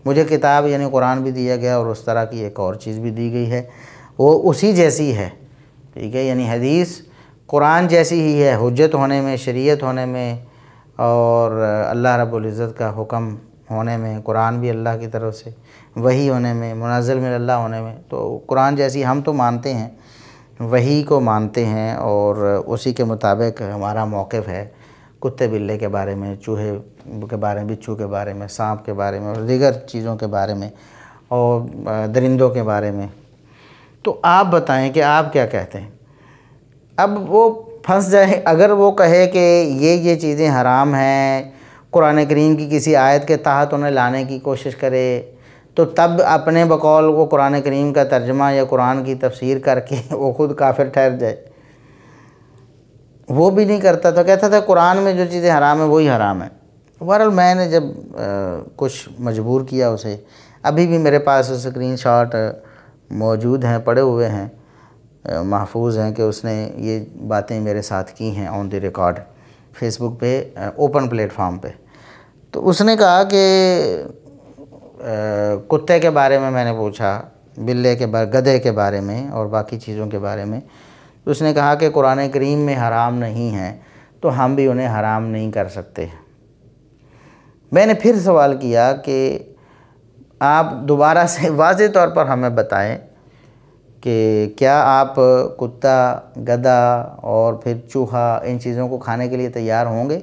مجھے کتاب یعنی قرآن بھی دیا گیا اور اس طرح کی ایک اور چیز بھی دی گئی ہے، وہ اسی جیسی ہے، ٹھیک ہے، یعنی حدیث قرآن جیسی ہی ہے حجت ہونے میں، شریعت ہونے میں، اور اللہ رب العزت کا حکم ہونے میں، قرآن بھی اللہ کی طرف سے وحی ہونے میں، منزل من اللہ ہونے میں، تو قرآن جیسی ہم تو مانتے ہیں، وحی کو مانتے ہیں اور اسی کے مطابق ہمارا موقف ہے کتے بلے کے بارے میں، چوہے کے بارے میں، بچھو کے بارے میں، سانپ کے بارے میں اور دیگر چیزوں کے بارے میں اور درندوں کے بارے میں۔ تو آپ بتائیں کہ آپ کیا کہتے ہیں؟ اب وہ پھنس جائے، اگر وہ کہے کہ یہ چیزیں حرام ہیں، قرآن کریم کی کسی آیت کے تحت انہیں لانے کی کوشش کرے، تو تب اپنے بقول وہ قرآن کریم کا ترجمہ یا قرآن کی تفسیر کر کے وہ خود کافر ٹھہر جائے۔ وہ بھی نہیں کرتا تھا، کہتا تھا قرآن میں جو چیزیں حرام ہیں وہی حرام ہیں۔ بہرحال میں نے جب کچھ مجبور کیا اسے، ابھی بھی میرے پاس اسکرین شاٹ موجود ہیں، پڑے ہوئے ہیں، محفوظ ہیں کہ اس نے یہ باتیں میرے ساتھ کی ہیں آن دی ریکارڈ فیس بک پہ، اوپن پلیٹ فارم پہ۔ تو اس نے کہا کہ کتے کے بارے میں نے پوچھا، بلے کے بارے، گدھے کے بارے میں اور باقی چیزوں کے بارے میں، تو اس نے کہا کہ قرآن کریم میں حرام نہیں ہیں تو ہم بھی انہیں حرام نہیں کر سکتے۔ میں نے پھر سوال کیا کہ آپ دوبارہ سے واضح طور پر ہمیں بتائیں کہ کیا آپ کتا، گدھا اور پھر چوہا ان چیزوں کو کھانے کے لیے تیار ہوں گے؟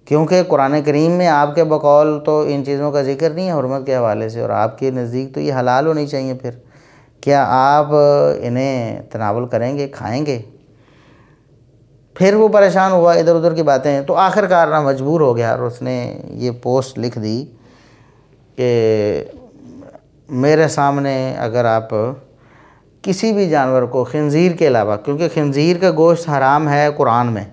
کیونکہ قرآن کریم میں آپ کے بقول تو ان چیزوں کا ذکر نہیں ہے حرمت کے حوالے سے، اور آپ کے نزدیک تو یہ حلال ہونی چاہیے، پھر کیا آپ انہیں تناول کریں گے، کھائیں گے؟ پھر وہ پریشان ہوا، ادھر ادھر کی باتیں، تو آخر کار نہ مجبور ہو گیا اور اس نے یہ پوسٹ لکھ دی کہ میرے سامنے اگر آپ کسی بھی جانور کو خنزیر کے علاوہ، کیونکہ خنزیر کا گوشت حرام ہے قرآن میں،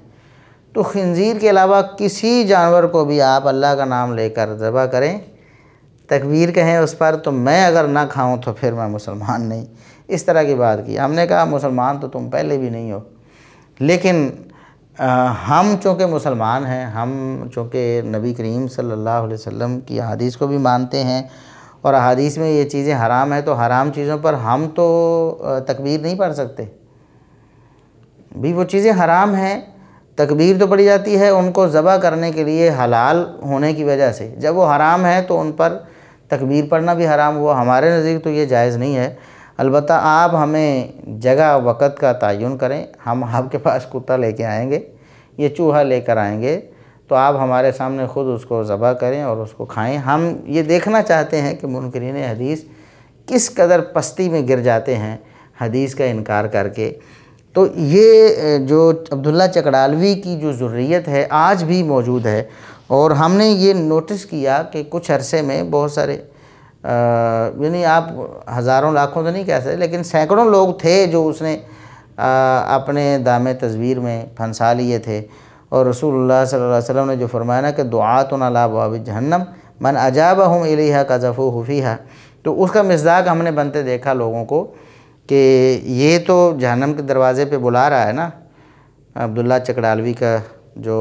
تو خنزیر کے علاوہ کسی جانور کو بھی آپ اللہ کا نام لے کر ذبح کریں، تکبیر کہیں اس پر، تو میں اگر نہ کھاؤں تو پھر میں مسلمان نہیں، اس طرح کی بات کی۔ ہم نے کہا مسلمان تو تم پہلے بھی نہیں ہو، لیکن ہم چونکہ مسلمان ہیں، ہم چونکہ نبی کریم صلی اللہ علیہ وسلم کی احادیث کو بھی مانتے ہیں، اور احادیث میں یہ چیزیں حرام ہیں، تو حرام چیزوں پر ہم تو تکبیر نہیں پڑھ سکتے بھی، وہ چیزیں حرام ہیں، تکبیر تو پڑھی جاتی ہے ان کو ذبح کرنے کے لیے حلال ہونے کی وجہ سے، جب وہ حرام ہے تو ان پر تکبیر پڑھنا بھی حرام ہوا۔ ہمارے نزدیک تو یہ جائز نہیں ہے، البتہ آپ ہمیں جگہ وقت کا تعین کریں، ہم آپ کے پاس کتا لے کے آئیں گے، یہ چوہا لے کر آئیں گے، تو آپ ہمارے سامنے خود اس کو ذبح کریں اور اس کو کھائیں۔ ہم یہ دیکھنا چاہتے ہیں کہ منکرین حدیث کس قدر پستی میں گر جاتے ہیں حدیث کا انکار کر کے۔ تو یہ جو عبداللہ چکڑالوی کی جو ذریت ہے آج بھی موجود ہے، اور ہم نے یہ نوٹس کیا کہ کچھ عرصے میں بہت سارے، یعنی آپ ہزاروں لاکھوں تو نہیں کہہ سکتے، لیکن سینکڑوں لوگ تھے جو اس نے اپنے دام تصویر میں پھنسا لیے تھے، اور رسول اللہ صلی اللہ علیہ وسلم نے جو فرمایا نا کہ دعات علی ابواب جہنم من اجابہم الیہا قذفوہ فیہا، تو اس کا مصداق ہم نے بنتے دیکھا لوگوں کو کہ یہ تو جہنم کے دروازے پہ بلا رہا ہے نا عبداللہ چکڑالوی کا جو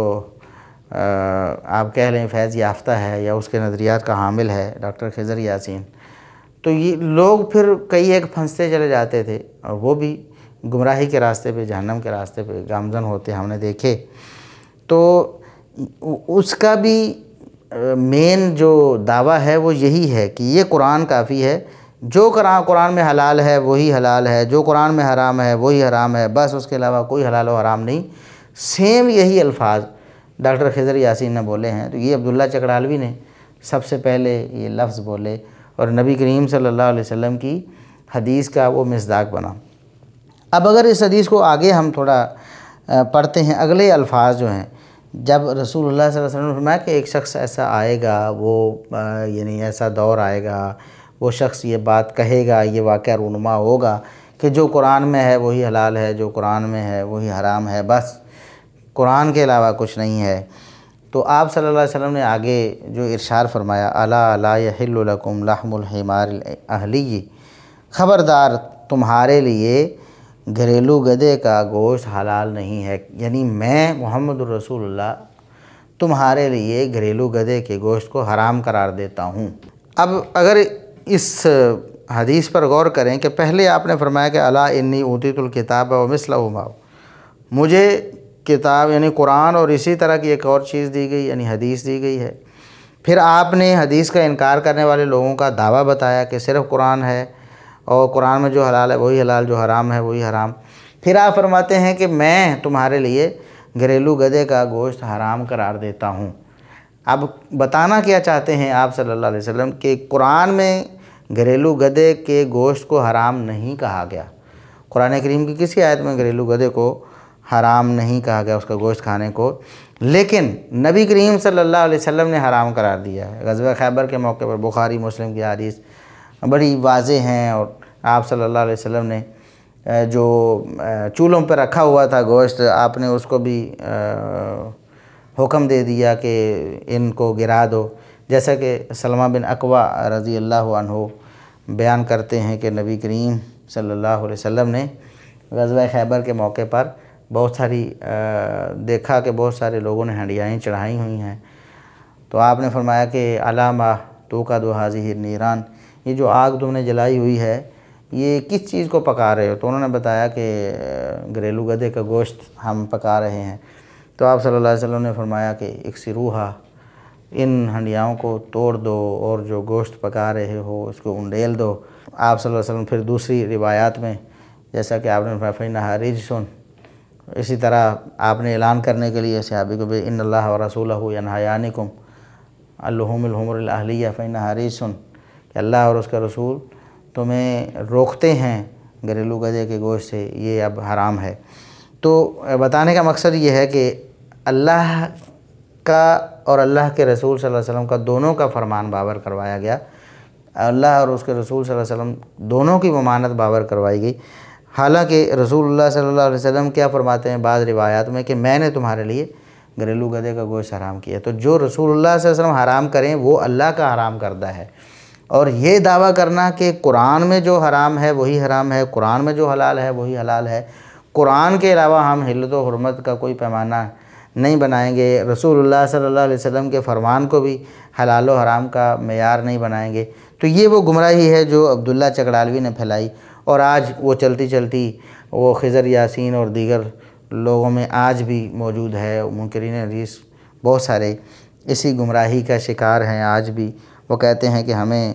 آپ کہہ لیں فیض یافتہ ہے یا اس کے نظریات کا حامل ہے ڈاکٹر خضر یاسین، تو یہ لوگ پھر کئی ایک پھنستے چلے جاتے تھے اور وہ بھی گمراہی کے راستے پہ جہنم کے راستے پہ گامزن ہوتے ہم نے دیکھے۔ تو اس کا بھی مین جو دعویٰ ہے وہ یہی ہے کہ یہ قرآن کافی ہے، جو قرآن میں حلال ہے وہی حلال ہے، جو قرآن میں حرام ہے وہی حرام ہے، بس اس کے علاوہ کوئی حلال و حرام نہیں۔ سیم یہی الفاظ ڈاکٹر خضر یاسین نے بولے ہیں، تو یہ عبداللہ چکڑالوی نے سب سے پہلے یہ لفظ بولے اور نبی کریم صلی اللہ علیہ وسلم کی حدیث کا وہ مصداق بنا۔ اب اگر اس حدیث کو آگے ہم تھوڑا پڑھتے ہیں، اگلے الفاظ جو ہیں، جب رسول اللہ صلی اللہ علیہ وسلم نے فرمایا کہ ایک شخص ایسا آئے گا، وہ یعنی ایسا دور آئے گا، وہ شخص یہ بات کہے گا، یہ واقعہ رونما ہوگا کہ جو قرآن میں ہے وہی حلال ہے، جو قرآن میں ہے وہی حرام ہے، بس قرآن کے علاوہ کچھ نہیں ہے۔ تو آپ صلی اللہ علیہ وسلم نے آگے جو ارشاد فرمایا الا لا یحل لکم لحم الحمار الاہلی، خبردار تمہارے لیے گھریلو گدھے کا گوشت حلال نہیں ہے، یعنی میں محمد الرسول اللہ تمہارے لیے گھریلو گدھے کے گوشت کو حرام قرار دیتا ہوں۔ اب اگر اس حدیث پر غور کریں کہ پہلے آپ نے فرمایا کہ الا انی اوتیت الکتاب ومثلہ معہ، مجھے کتاب یعنی قرآن اور اسی طرح کی ایک اور چیز دی گئی یعنی حدیث دی گئی ہے۔ پھر آپ نے حدیث کا انکار کرنے والے لوگوں کا دعویٰ بتایا کہ صرف قرآن ہے اور قرآن میں جو حلال ہے وہی حلال، جو حرام ہے وہی حرام۔ پھر آپ فرماتے ہیں کہ میں تمہارے لیے گھریلو گدھے کا گوشت حرام قرار دیتا ہوں۔ اب بتانا کیا چاہتے ہیں آپ صلی اللہ علیہ وسلم کہ قرآن میں گھریلو گدھے کے گوشت کو حرام نہیں کہا گیا، قرآن کریم کی کسی آیت میں گھریلو گدھے کو حرام نہیں کہا گیا اس کا گوشت کھانے کو، لیکن نبی کریم صلی اللہ علیہ وسلم نے حرام قرار دیا ہے۔ غزوہ خیبر کے موقع پر بخاری مسلم کی حدیث بڑی واضح ہیں، اور آپ صلی اللہ علیہ وسلم نے جو چولہوں پہ رکھا ہوا تھا گوشت، آپ نے اس کو بھی حکم دے دیا کہ ان کو گرا دو، جیسا کہ سلمہ بن اکوع رضی اللہ عنہ بیان کرتے ہیں کہ نبی کریم صلی اللہ علیہ وسلم نے غزوہ خیبر کے موقع پر بہت ساری دیکھا کہ بہت سارے لوگوں نے ہنڈیائیں چڑھائی ہوئی ہیں، تو آپ نے فرمایا کہ علامہ تو کا دو حاضی نیران، یہ جو آگ تم نے جلائی ہوئی ہے یہ کس چیز کو پکا رہے ہو؟ تو انہوں نے بتایا کہ گھریلو گدھے کا گوشت ہم پکا رہے ہیں۔ تو آپ صلی اللہ علیہ وسلم نے فرمایا کہ اکسروہا، ان ہنڈیاؤں کو توڑ دو اور جو گوشت پکا رہے ہو اس کو انڈیل دو۔ آپ صلی اللہ علیہ وسلم پھر دوسری روایات میں جیسا کہ آپ نے فرمایا فإنھا رجس، اسی طرح آپ نے اعلان کرنے کے لیے صحابی کو بھی ان اللہ ورسولہ ینہیانکم عن لحوم الحمر الاہلیہ فإنھا رجس، کہ اللہ اور اس کا رسول تمہیں روکتے ہیں گھریلو گدھے کے گوشت سے، یہ اب حرام ہے۔ تو بتانے کا مقصد یہ ہے کہ اللہ کا اور اللہ کے رسول صلی اللہ علیہ وسلم کا دونوں کا فرمان باور کروایا گیا، اللہ اور اس کے رسول صلی اللہ علیہ وسلم دونوں کی ممانت باور کروائی گئی۔ حالانکہ رسول اللہ صلی اللہ علیہ وسلم کیا فرماتے ہیں بعض روایات میں کہ میں نے تمہارے لیے گھریلو گدھے کا گوشت حرام کیا، تو جو رسول اللہ صلی اللہ علیہ وسلم حرام کریں وہ اللہ کا حرام کردہ ہے، اور یہ دعویٰ کرنا کہ قرآن میں جو حرام ہے وہی حرام ہے، قرآن میں جو حلال ہے وہی حلال ہے، قرآن کے علاوہ ہم حلت و حرمت کا کوئی پیمانہ نہیں بنائیں گے، رسول اللہ صلی اللہ علیہ وسلم کے فرمان کو بھی حلال و حرام کا معیار نہیں بنائیں گے، تو یہ وہ گمراہی ہے جو عبداللہ چکڑالوی نے پھیلائی، اور آج وہ چلتی چلتی وہ خضر یاسین اور دیگر لوگوں میں آج بھی موجود ہے۔ منکرین حدیث بہت سارے اسی گمراہی کا شکار ہیں آج بھی، وہ کہتے ہیں کہ ہمیں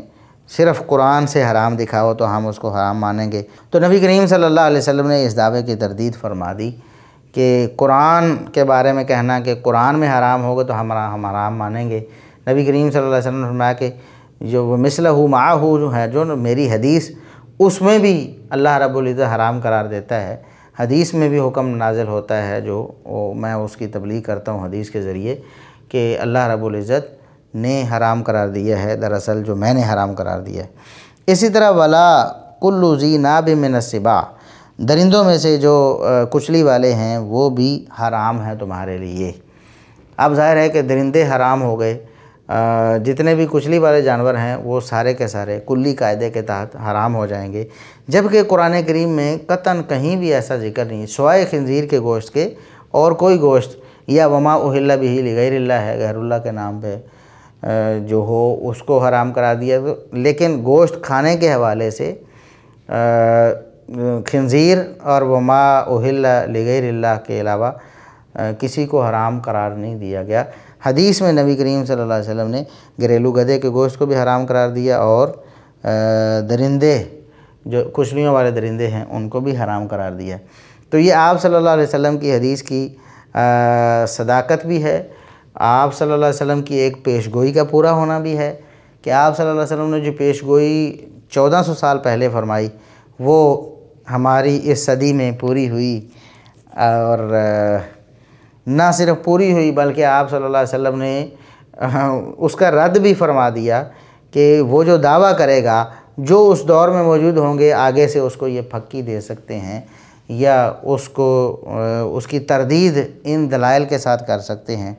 صرف قرآن سے حرام دکھاؤ تو ہم اس کو حرام مانیں گے۔ تو نبی کریم صلی اللہ علیہ وسلم نے اس دعوے کی تردید فرما دی کہ قرآن کے بارے میں کہنا کہ قرآن میں حرام ہوگا تو ہم حرام مانیں گے۔ نبی کریم صلی اللہ علیہ وسلم نے فرمایا کہ جو مثلہ معہ جو ہے، جو میری حدیث، اس میں بھی اللہ رب العزت حرام قرار دیتا ہے، حدیث میں بھی حکم نازل ہوتا ہے جو میں اس کی تبلیغ کرتا ہوں حدیث کے ذریعے، کہ اللہ رب العزت نے حرام قرار دیا ہے دراصل جو میں نے حرام قرار دیا ہے۔ اسی طرح ولا کل ذی ناب من السباع، درندوں میں سے جو کچلی والے ہیں وہ بھی حرام ہیں تمہارے لیے۔ اب ظاہر ہے کہ درندے حرام ہو گئے، جتنے بھی کچلی والے جانور ہیں وہ سارے کے سارے کلی قاعدے کے تحت حرام ہو جائیں گے، جبکہ قرآن کریم میں قطعاً کہیں بھی ایسا ذکر نہیں سوائے خنزیر کے گوشت کے اور کوئی گوشت یا وما اہل بہ لغیر اللہ ہے، غیر اللہ کے نام پہ جو ہو اس کو حرام کرا دیا۔ لیکن گوشت کھانے کے حوالے سے خنزیر اور وما اہل لغیر اللہ کے علاوہ کسی کو حرام قرار نہیں دیا گیا۔ حدیث میں نبی کریم صلی اللہ علیہ وسلم نے گھریلو گدھے کے گوشت کو بھی حرام قرار دیا اور درندے جو کچلیوں والے درندے ہیں ان کو بھی حرام قرار دیا۔ تو یہ آپ صلی اللہ علیہ وسلم کی حدیث کی صداقت بھی ہے، آپ صلی اللہ علیہ وسلم کی ایک پیش گوئی کا پورا ہونا بھی ہے کہ آپ صلی اللہ علیہ وسلم نے جو پیش گوئی 1400 سال پہلے فرمائی وہ ہماری اس صدی میں پوری ہوئی، اور نہ صرف پوری ہوئی بلکہ آپ صلی اللہ علیہ وسلم نے اس کا رد بھی فرما دیا کہ وہ جو دعویٰ کرے گا جو اس دور میں موجود ہوں گے آگے سے اس کو یہ پھکی دے سکتے ہیں یا اس کی تردید ان دلائل کے ساتھ کر سکتے ہیں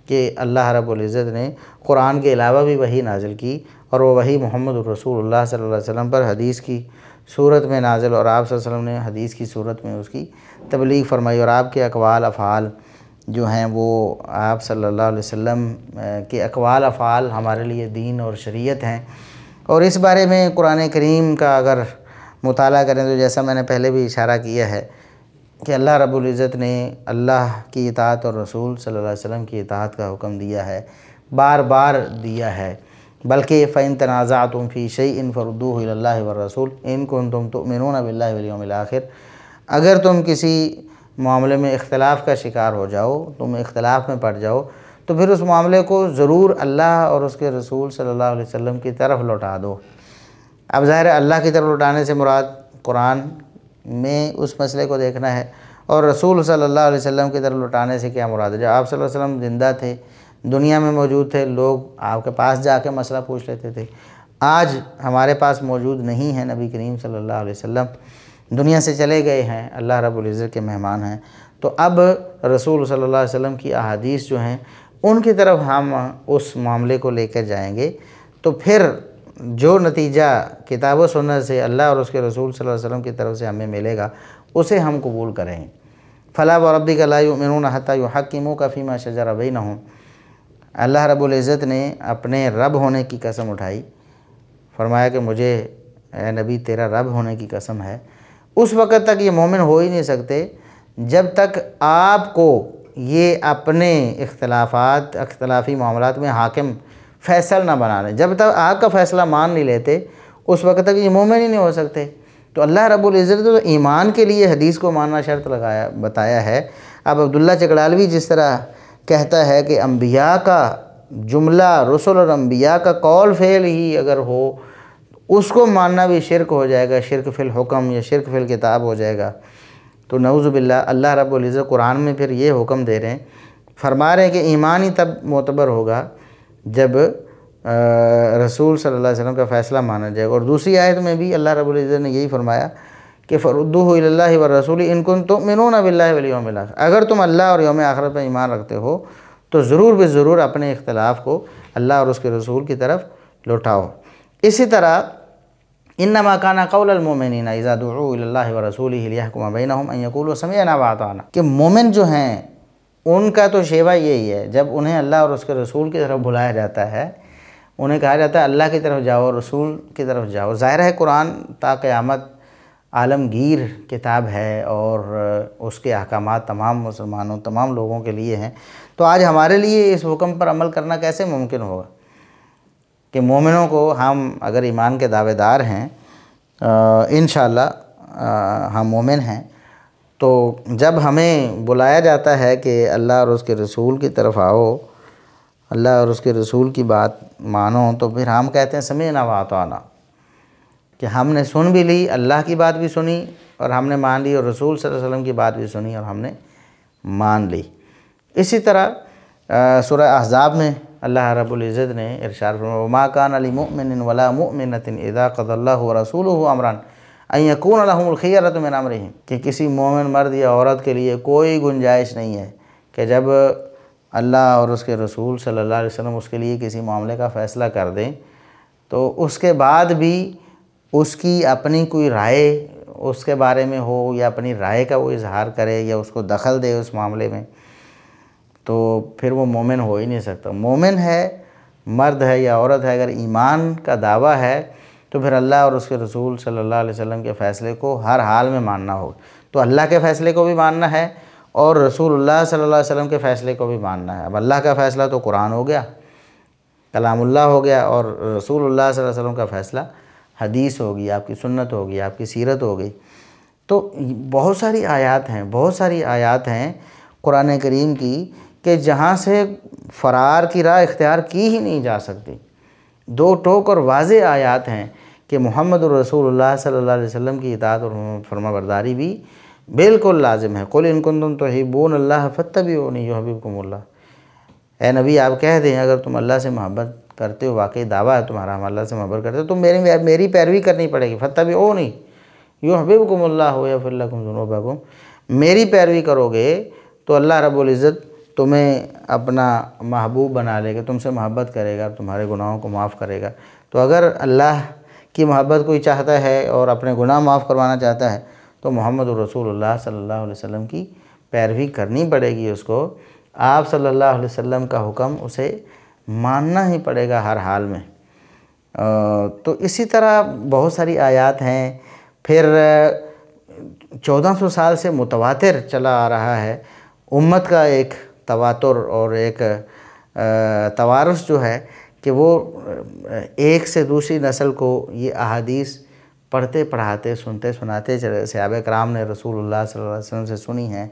کہ اللہ رب العزت نے قرآن کے علاوہ بھی وحی نازل کی، اور وہ وحی محمد رسول اللہ صلی اللہ علیہ وسلم پر حدیث کی صورت میں نازل، اور آپ صلی اللہ علیہ وسلم نے حدیث کی صورت میں اس کی تبلیغ فرمائی، اور آپ کے اقوال افعال جو ہیں وہ آپ صلی اللہ علیہ وسلم کے اقوال افعال ہمارے لیے دین اور شریعت ہیں۔ اور اس بارے میں قرآن کریم کا اگر مطالعہ کریں تو جیسا میں نے پہلے بھی اشارہ کیا ہے کہ اللہ رب العزت نے اللہ کی اطاعت اور رسول صلی اللہ علیہ وسلم کی اطاعت کا حکم دیا ہے، بار بار دیا ہے، بلکہ فَإِن تَنَازَعْتُمْ فِي شَيْءٍ فَرُدُّوهُ إِلَى اللَّهِ وَالرَّسُولِ إِن كُنتُمْ تُؤْمِنُونَ بِاللَّهِ وَالْيَوْمِ الْآخِرِ۔ اگر تم کسی معاملے میں اختلاف کا شکار ہو جاؤ، تم اختلاف میں پڑ جاؤ، تو پھر اس معاملے کو ضرور اللہ اور اس کے رسول صلی اللہ علیہ وسلم کی طرف لوٹا دو۔ اب ظاہر ہے اللہ کی طرف لوٹانے سے مراد قرآن میں اس مسئلے کو دیکھنا ہے، اور رسول صلی اللہ علیہ وسلم کی طرف لوٹانے سے کیا مراد ہے؟ جب آپ صلی اللہ علیہ وسلم زندہ تھے، دنیا میں موجود تھے، لوگ آپ کے پاس جا کے مسئلہ پوچھ لیتے تھے۔ آج ہمارے پاس موجود نہیں ہیں نبی کریم صلی اللہ علیہ وسلم، دنیا سے چلے گئے ہیں، اللہ رب العزت کے مہمان ہیں، تو اب رسول صلی اللہ علیہ وسلم کی احادیث جو ہیں ان کی طرف ہم اس معاملے کو لے کر جائیں گے، تو پھر جو نتیجہ کتاب و سنت سے اللہ اور اس کے رسول صلی اللہ علیہ وسلم کی طرف سے ہمیں ملے گا اسے ہم قبول کریں گے۔ فَلَا وَرَبِّكَ لَا يُؤْمِنُونَ حَتَّى يُحَكِّمُوكَ فِي مَا شَجَرَ بَيْنَهُمْ۔ اللہ رب العزت نے اپنے رب ہونے کی قسم اٹھائی، فرمایا کہ مجھے اے نبی تیرا رب ہونے کی قسم ہے، اس وقت تک یہ مومن ہو ہی نہیں سکتے جب تک آپ کو یہ اپنے اختلافی معاملات میں حاکم فیصل نہ بنا لیں۔ جب تک آپ کا فیصلہ مان نہیں لیتے اس وقت تک یہ مومن ہی نہیں ہو سکتے۔ تو اللہ رب العزت تو ایمان کے لیے حدیث کو ماننا شرط بتایا ہے۔ اب عبداللہ چکڑالوی جس طرح کہتا ہے کہ انبیاء کا جملہ، رسل اور انبیاء کا قول فعل ہی اگر ہو اس کو ماننا بھی شرک ہو جائے گا، شرک فی الحکم یا شرک فی الکتاب ہو جائے گا۔ تو نعوذ باللہ اللہ رب العزت قرآن میں پھر یہ حکم دے رہے ہیں، فرما رہے ہیں کہ ایمان ہی تب معتبر ہوگا جب رسول صلی اللہ علیہ وسلم کا فیصلہ مانا جائے گا۔ اور دوسری آیت میں بھی اللہ رب العزت نے یہی فرمایا کہ فَرُدُّوهُ إِلَى اللَّهِ وَالرَّسُولِ إِن كُنتُم تُؤْمِنُونَ بِاللَّهِ وَالْيَوْمِ الْآخِرِ۔ اگر تم اللہ اور یوم آخرت پر ایمان رکھتے ہو تو ضرور بضرور اپنے اختلاف کو اللہ اور اس کے رسول کی طرف لوٹاؤ۔ اسی طرح انما کان قول المؤمنین اذا دعوا الی اللہ ورسولہ لیحکم بینہم ان یقولوا سمعنا واطعنا، کہ مومن جو ہیں ان کا تو شیوہ یہی ہے، جب انہیں اللہ اور اس کے رسول کی طرف بلایا جاتا ہے، انہیں کہا جاتا ہے اللہ کی طرف جاؤ، رسول کی طرف جاؤ۔ ظاہر ہے قرآن تا قیامت عالمگیر کتاب ہے اور اس کے احکامات تمام مسلمانوں، تمام لوگوں کے لیے ہیں۔ تو آج ہمارے لیے اس حکم پر عمل کرنا کیسے ممکن ہوگا کہ مومنوں کو ہم اگر ایمان کے دعوے دار ہیں، انشاءاللہ ہم مومن ہیں، تو جب ہمیں بلایا جاتا ہے کہ اللہ اور اس کے رسول کی طرف آؤ، اللہ اور اس کے رسول کی بات مانو، تو پھر ہم کہتے ہیں سمعنا واطعنا، کہ ہم نے سن بھی لی، اللہ کی بات بھی سنی اور ہم نے مان لی، اور رسول صلی اللہ علیہ وسلم کی بات بھی سنی اور ہم نے مان لی۔ اسی طرح سورہ احزاب میں اللہ رب العزت نے ارشاد فرمایا وَمَا كَانَ لِمُؤْمِنٍ وَلَا مُؤْمِنَةٍ إِذَا قَضَى اللَّهُ وَرَسُولُهُ أَمْرًا أَن يَكُونَ لَهُمُ الْخِيَرَةُ مِنْ أَمْرِهِمْ، کہ کسی مومن مرد یا عورت کے لیے کوئی گنجائش نہیں ہے کہ جب اللہ اور اس کے رسول صلی اللہ علیہ وسلم اس کے لیے کسی معاملے کا فیصلہ کر دیں تو اس کے بعد بھی اس کی اپنی کوئی رائے اس کے بارے میں ہو یا اپنی رائے کا وہ اظہار کرے یا اس کو دخل دے اس معاملے میں، تو پھر وہ مومن ہو ہی نہیں سکتا۔ مومن ہے، مرد ہے یا عورت ہے، اگر ایمان کا دعویٰ ہے تو پھر اللہ اور اس کے رسول صلی اللہ علیہ وسلم کے فیصلے کو ہر حال میں ماننا ہوگا۔ تو اللہ کے فیصلے کو بھی ماننا ہے اور رسول اللہ صلی اللہ علیہ وسلم کے فیصلے کو بھی ماننا ہے۔ اب اللہ کا فیصلہ تو قرآن ہو گیا، کلام اللہ ہو گیا، اور رسول اللہ صلی اللہ علیہ وسلم کا فیصلہ حدیث ہوگی، آپ کی سنت ہوگی، آپ کی سیرت ہوگی۔ تو بہت ساری آیات ہیں قرآن کریم کی کہ جہاں سے فرار کی راہ اختیار کی ہی نہیں جا سکتی۔ دو ٹوک اور واضح آیات ہیں کہ محمد الرسول اللہ صلی اللہ علیہ وسلم کی اطاعت اور فرما برداری بھی بالکل لازم ہے۔ قل ان کنتم تحبون اللہ فاتبعونی یحببکم اللہ۔ اے نبی آپ کہہ دیں اگر تم اللہ سے محبت کرتے ہو، واقعی دعویٰ ہے تمہارا ہم اللہ سے محبت کرتے ہو، تو میری پیروی کرنی پڑے گی۔ فاتبعونی یحببکم اللہ ویغفر لکم ذنوبکم، میری پیروی کرو گے تو اللہ رب العزت تمہیں اپنا محبوب بنا لے گا، تم سے محبت کرے گا، تمہارے گناہوں کو معاف کرے گا۔ تو اگر اللہ کی محبت کوئی چاہتا ہے اور اپنے گناہ معاف کروانا چاہتا ہے تو محمد الرسول اللہ صلی اللہ علیہ وسلم کی پیروی کرنی پڑے گی اس کو۔ آپ صلی اللہ علیہ وسلم کا حکم اسے ماننا ہی پڑے گا ہر حال میں۔ تو اسی طرح بہت ساری آیات ہیں۔ پھر 1400 سال سے متواتر چلا آ رہا ہے امت کا ایک تواتر اور ایک توارث جو ہے کہ وہ ایک سے دوسری نسل کو یہ احادیث پڑھتے پڑھاتے سنتے سناتے چلے۔ صحابہ کرام نے رسول اللہ صلی اللہ علیہ وسلم سے سنی ہیں،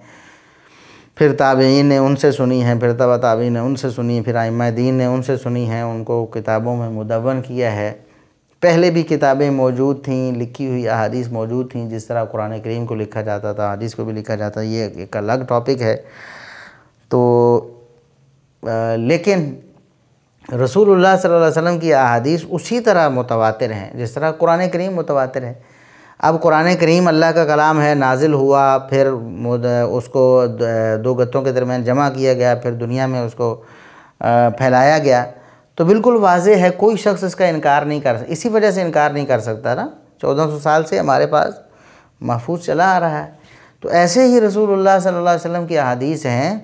پھر تابعین نے ان سے سنی ہیں، پھر تبع تابعین نے ان سے سنی، پھر ائمہ دین نے ان سے سنی ہیں، ان کو کتابوں میں مدون کیا ہے۔ پہلے بھی کتابیں موجود تھیں، لکھی ہوئی احادیث موجود تھیں، جس طرح قرآن کریم کو لکھا جاتا تھا حدیث کو بھی لکھا جاتا ہے، یہ ایک الگ ٹاپک ہے۔ تو لیکن رسول اللہ صلی اللہ علیہ وسلم کی احادیث اسی طرح متواتر ہیں جس طرح قرآن کریم متواتر ہے۔ اب قرآن کریم اللہ کا کلام ہے، نازل ہوا، پھر اس کو دو گتوں کے درمیان جمع کیا گیا، پھر دنیا میں اس کو پھیلایا گیا، تو بالکل واضح ہے، کوئی شخص اس کا انکار نہیں کر سکتا، اسی وجہ سے انکار نہیں کر سکتا نا، 1400 سال سے ہمارے پاس محفوظ چلا آ رہا ہے۔ تو ایسے ہی رسول اللہ صلی اللہ علیہ وسلم کی احادیث ہیں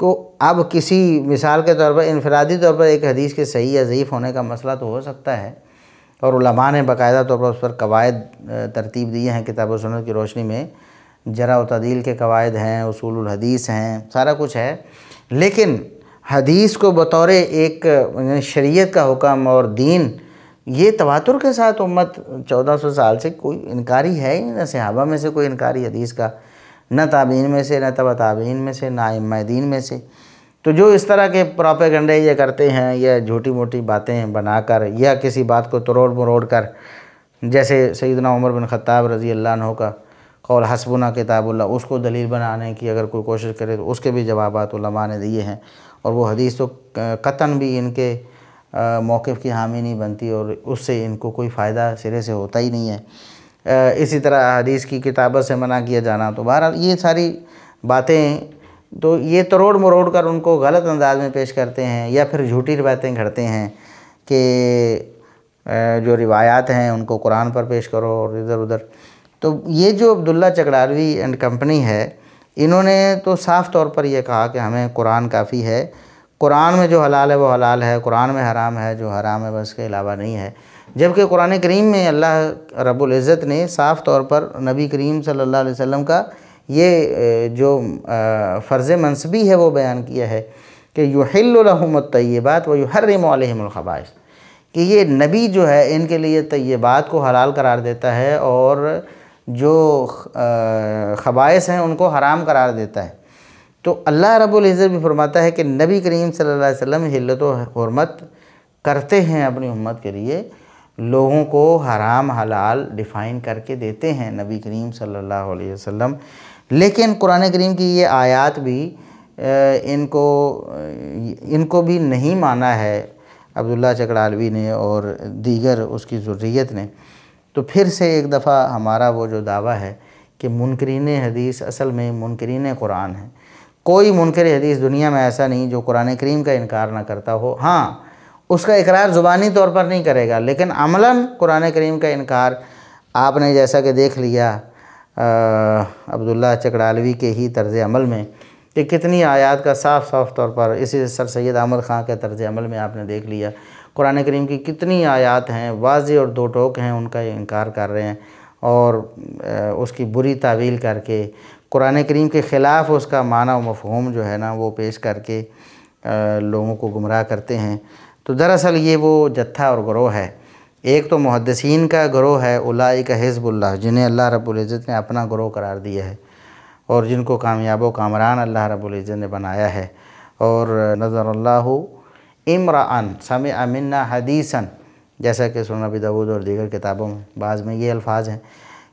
کو اب کسی مثال کے طور پر انفرادی طور پر ایک حدیث کے صحیح یا ضعیف ہونے کا مسئلہ تو ہو سکتا ہے، اور علماء نے باقاعدہ طور پر اس پر قواعد ترتیب دیے ہیں، کتاب و سنت کی روشنی میں جرح و تعدیل کے قواعد ہیں، اصول الحدیث ہیں، سارا کچھ ہے۔ لیکن حدیث کو بطور ایک شریعت کا حکم اور دین، یہ تواتر کے ساتھ امت 1400 سال سے کوئی انکاری ہے ہی نہیں، نہ صحابہ میں سے کوئی انکاری حدیث کا، نہ تابعین میں سے، نہ تبع تابعین میں سے، نہ ائمہ دین میں سے۔ تو جو اس طرح کے پروپیگنڈے یہ کرتے ہیں یا جھوٹی موٹی باتیں بنا کر یا کسی بات کو تروڑ مروڑ کر، جیسے سیدنا عمر بن خطاب رضی اللہ عنہ کا قول حسبنا کتاب اللہ، اس کو دلیل بنانے کی اگر کوئی کوشش کرے تو اس کے بھی جوابات علماء نے دیے ہیں، اور وہ حدیث تو قطعاً بھی ان کے موقف کی حامی نہیں بنتی اور اس سے ان کو کوئی فائدہ سرے سے ہوتا ہی نہیں ہے۔ اسی طرح حدیث کی کتابت سے منع کیا جانا، تو بہرحال یہ ساری باتیں تو یہ تروڑ مروڑ کر ان کو غلط انداز میں پیش کرتے ہیں، یا پھر جھوٹی روایتیں گھڑتے ہیں کہ جو روایات ہیں ان کو قرآن پر پیش کرو اور ادھر ادھر۔ تو یہ جو عبداللہ چکڑالوی اینڈ کمپنی ہے، انہوں نے تو صاف طور پر یہ کہا کہ ہمیں قرآن کافی ہے، قرآن میں جو حلال ہے وہ حلال ہے، قرآن میں حرام ہے جو حرام ہے بس کے علاوہ نہیں ہے۔ جبکہ قرآن کریم میں اللہ رب العزت نے صاف طور پر نبی کریم صلی اللہ علیہ وسلم کا یہ جو فرض منصبی ہے وہ بیان کیا ہے کہ یحل لہم الطیبات ویحرم علیہم الخبائث، کہ یہ نبی جو ہے ان کے لیے طیبات کو حلال قرار دیتا ہے اور جو خبائث ہیں ان کو حرام قرار دیتا ہے۔ تو اللہ رب العزت بھی فرماتا ہے کہ نبی کریم صلی اللہ علیہ وسلم حلت و حرمت کرتے ہیں اپنی امت کے لیے، لوگوں کو حرام حلال ڈیفائن کر کے دیتے ہیں نبی کریم صلی اللہ علیہ وسلم۔ لیکن قرآن کریم کی یہ آیات بھی ان کو بھی نہیں مانا ہے عبداللہ چکڑالوی نے اور دیگر اس کی ذریت نے۔ تو پھر سے ایک دفعہ ہمارا وہ جو دعویٰ ہے کہ منکرین حدیث اصل میں منکرین قرآن ہیں، کوئی منکر حدیث دنیا میں ایسا نہیں جو قرآن کریم کا انکار نہ کرتا ہو۔ ہاں اس کا اقرار زبانی طور پر نہیں کرے گا، لیکن عملاً قرآن کریم کا انکار آپ نے جیسا کہ دیکھ لیا عبداللہ چکڑالوی کے ہی طرز عمل میں کہ کتنی آیات کا صاف طور پر، اسی سر سید احمد خان کے طرز عمل میں آپ نے دیکھ لیا قرآن کریم کی کتنی آیات ہیں واضح اور دو ٹوک ہیں، ان کا انکار کر رہے ہیں اور اس کی بری تعویل کر کے قرآن کریم کے خلاف اس کا معنی و مفہوم جو ہے نا وہ پیش کر کے لوگوں کو گمراہ کرتے ہیں۔ تو دراصل یہ وہ جتھا اور گروہ ہے، ایک تو محدثین کا گروہ ہے اولئک حزب اللہ، جنہیں اللہ رب العزت نے اپنا گروہ قرار دیا ہے اور جن کو کامیاب و کامران اللہ رب العزت نے بنایا ہے۔ اور نظر اللہ امرأً سمع منا حدیثاً، جیسا کہ سنن ابی داؤد اور دیگر کتابوں میں بعض میں یہ الفاظ ہیں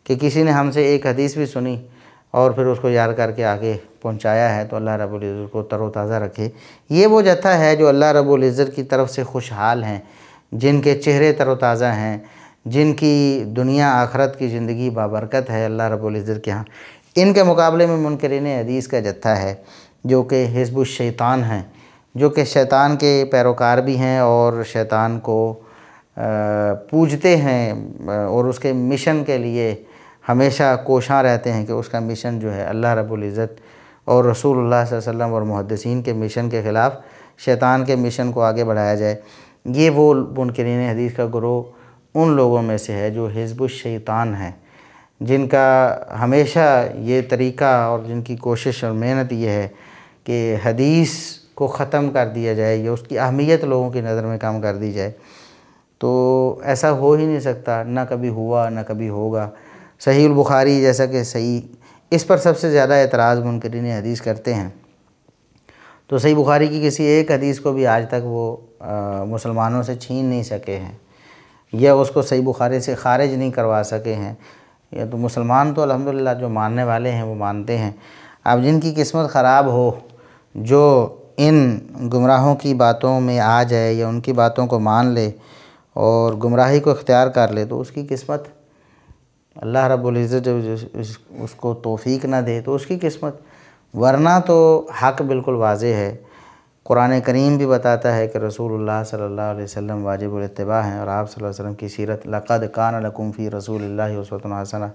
کہ کسی نے ہم سے ایک حدیث بھی سنی اور پھر اس کو یاد کر کے آگے پہنچایا ہے تو اللہ رب العزت کو تر و تازہ رکھے۔ یہ وہ جتھا ہے جو اللہ رب العزت کی طرف سے خوشحال ہیں، جن کے چہرے تر و تازہ ہیں، جن کی دنیا آخرت کی زندگی بابرکت ہے اللہ رب العزت کے ہاں۔ ان کے مقابلے میں منکرین حدیث کا جتھا ہے جو کہ حزب الشیطان ہیں، جو کہ شیطان کے پیروکار بھی ہیں اور شیطان کو پوجتے ہیں اور اس کے مشن کے لیے ہمیشہ کوشاں رہتے ہیں کہ اس کا مشن جو ہے اللہ رب العزت اور رسول اللہ صلی اللہ علیہ وسلم اور محدثین کے مشن کے خلاف شیطان کے مشن کو آگے بڑھایا جائے۔ یہ وہ منکرین حدیث کا گروہ ان لوگوں میں سے ہے جو حزب الشیطان ہیں، جن کا ہمیشہ یہ طریقہ اور جن کی کوشش اور محنت یہ ہے کہ حدیث کو ختم کر دیا جائے یا اس کی اہمیت لوگوں کی نظر میں کم کر دی جائے۔ تو ایسا ہو ہی نہیں سکتا، نہ کبھی ہوا نہ کبھی ہوگا۔ صحیح البخاری جیسا کہ صحیح، اس پر سب سے زیادہ اعتراض منکرین حدیث کرتے ہیں۔ تو صحیح بخاری کی کسی ایک حدیث کو بھی آج تک وہ مسلمانوں سے چھین نہیں سکے ہیں یا اس کو صحیح بخاری سے خارج نہیں کروا سکے ہیں۔ یا تو مسلمان تو الحمدللہ جو ماننے والے ہیں وہ مانتے ہیں۔ اب جن کی قسمت خراب ہو، جو ان گمراہوں کی باتوں میں آ جائے یا ان کی باتوں کو مان لے اور گمراہی کو اختیار کر لے، تو اس کی قسمت اللہ رب العزت جب اس کو توفیق نہ دے تو اس کی قسمت، ورنہ تو حق بالکل واضح ہے۔ قرآن کریم بھی بتاتا ہے کہ رسول اللہ صلی اللہ علیہ وسلم واجب الاتباع ہیں اور آپ صلی اللہ علیہ وسلم کی سیرت لقد کان لکم فی رسول اللہ اسوۃ حسنہ،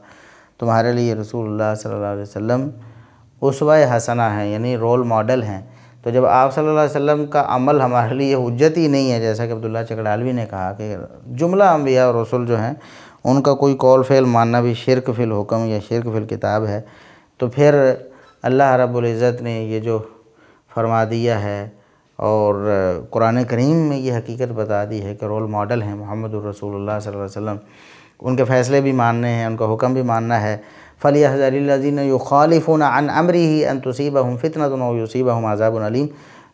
تمہارے لیے رسول اللہ صلی اللہ علیہ وسلم اسوہ حسنہ ہیں، یعنی رول ماڈل ہیں۔ تو جب آپ صلی اللہ علیہ وسلم کا عمل ہمارے لیے حجت ہی نہیں ہے، جیسا کہ عبداللہ چکڑالوی نے کہا کہ جملہ انبیاء اور رسول جو ہیں ان کا کوئی قول فعل ماننا بھی شرک فی الحکم یا شرک فی الکتاب ہے، تو پھر اللہ رب العزت نے یہ جو فرما دیا ہے اور قرآن کریم میں یہ حقیقت بتا دی ہے کہ رول ماڈل ہیں محمد الرسول اللہ صلی اللہ علیہ وسلم، ان کے فیصلے بھی ماننے ہیں، ان کا حکم بھی ماننا ہے۔ فَلْيَحْذَرِ الَّذِينَ يُخَالِفُونَ عَنْ أَمْرِهِ أَن تُصِيبَهُمْ فِتْنَةٌ أَوْ يُصِيبَهُمْ عَذَابٌ أَلِيمٌ،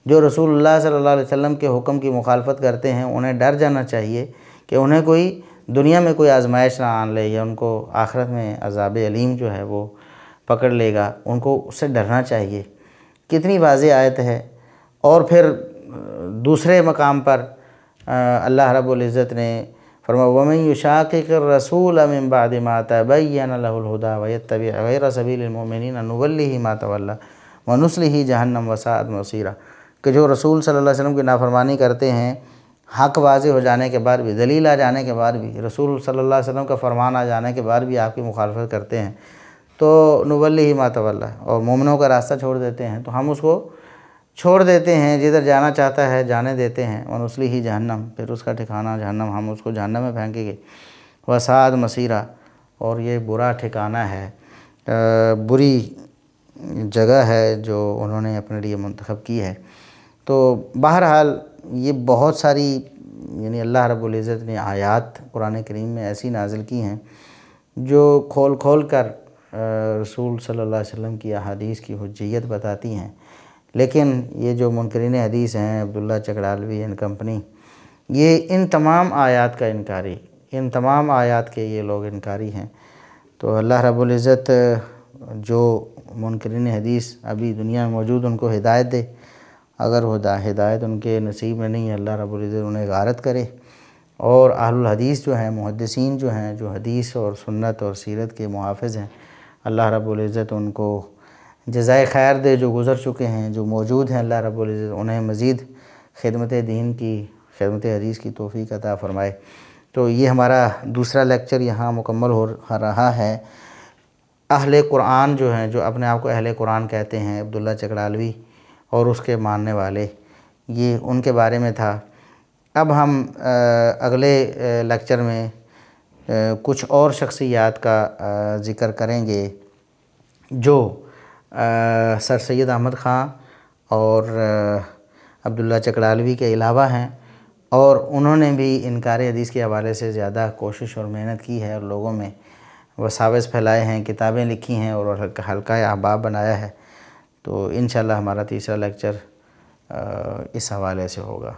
جو رسول اللہ صلی اللہ علیہ وسلم کے حکم کی مخالفت کرتے ہیں انہیں ڈر جانا چاہیے کہ انہیں کوئی دنیا میں کوئی آزمائش نہ آن لے یا ان کو آخرت میں عذاب علیم جو ہے وہ پکڑ لے گا، ان کو اس سے ڈرنا چاہیے۔ کتنی واضح آیت ہے۔ اور پھر دوسرے مقام پر اللہ رب العزت نے فرمایا وَمَن يُشَاقِقِ الرَّسُولَ مِن بَعْدِ مَا تَبَيَّنَ لَهُ الْهُدَىٰ وَيَتَّبِعْ غَيْرَ سَبِيلِ الْمُؤْمِنِينَ نُوَلِّهِ مَا تَوَلَّىٰ وَنُصْلِهِ جَهَنَّمَ وَسَاءَتْ مَصِيرًا، کہ جو رسول صلی اللہ علیہ وسلم کی نافرمانی کرتے ہیں حق واضح ہو جانے کے بعد بھی، دلیل آ جانے کے بعد بھی، رسول صلی اللہ علیہ وسلم کا فرمان آ جانے کے بعد بھی آپ کی مخالفت کرتے ہیں، تو نُوَلِّهِ مَا تَوَلَّىٰ، اور مومنوں کا راستہ چھوڑ دیتے ہیں تو ہم اس کو چھوڑ دیتے ہیں، جدھر جانا چاہتا ہے جانے دیتے ہیں۔ وَنُصْلِهِ جہنم، پھر اس کا ٹھکانہ جہنم، ہم اس کو جہنم میں پھینکیں گے۔ وَسَاءَتْ مَصِيرًا، اور یہ برا ٹھکانہ ہے، بری جگہ ہے جو انہوں نے اپنے لیے منتخب کی ہے۔ تو بہرحال یہ بہت ساری یعنی اللہ رب العزت نے آیات قرآن کریم میں ایسی نازل کی ہیں جو کھول کھول کر رسول صلی اللہ علیہ وسلم کی احادیث کی حجیت بتاتی ہیں، لیکن یہ جو منکرین حدیث ہیں عبداللہ چکڑالوی اینڈ کمپنی، یہ ان تمام آیات کا انکاری، ان تمام آیات کے یہ لوگ انکاری ہیں۔ تو اللہ رب العزت جو منکرین حدیث ابھی دنیا میں موجود ان کو ہدایت دے، اگر ہدایت ان کے نصیب میں نہیں ہے اللہ رب العزت انہیں غارت کرے، اور اہل الحدیث جو ہیں، محدثین جو ہیں، جو حدیث اور سنت اور سیرت کے محافظ ہیں، اللہ رب العزت ان کو جزائے خیر دے جو گزر چکے ہیں، جو موجود ہیں، اللہ رب العزت انہیں مزید خدمت دین کی، خدمت حدیث کی توفیق عطا فرمائے۔ تو یہ ہمارا دوسرا لیکچر یہاں مکمل ہو رہا ہے۔ اہل قرآن جو ہیں، جو اپنے آپ کو اہل قرآن کہتے ہیں، عبداللہ چکڑالوی اور اس کے ماننے والے، یہ ان کے بارے میں تھا۔ اب ہم اگلے لیکچر میں کچھ اور شخصیات کا ذکر کریں گے جو سر سید احمد خان اور عبداللہ چکڑالوی کے علاوہ ہیں، اور انہوں نے بھی انکار حدیث کے حوالے سے زیادہ کوشش اور محنت کی ہے، اور لوگوں میں وساوس پھیلائے ہیں، کتابیں لکھی ہیں اور حلقہ احباب بنایا ہے۔ تو انشاءاللہ ہمارا تیسرا لیکچر اس حوالے سے ہوگا۔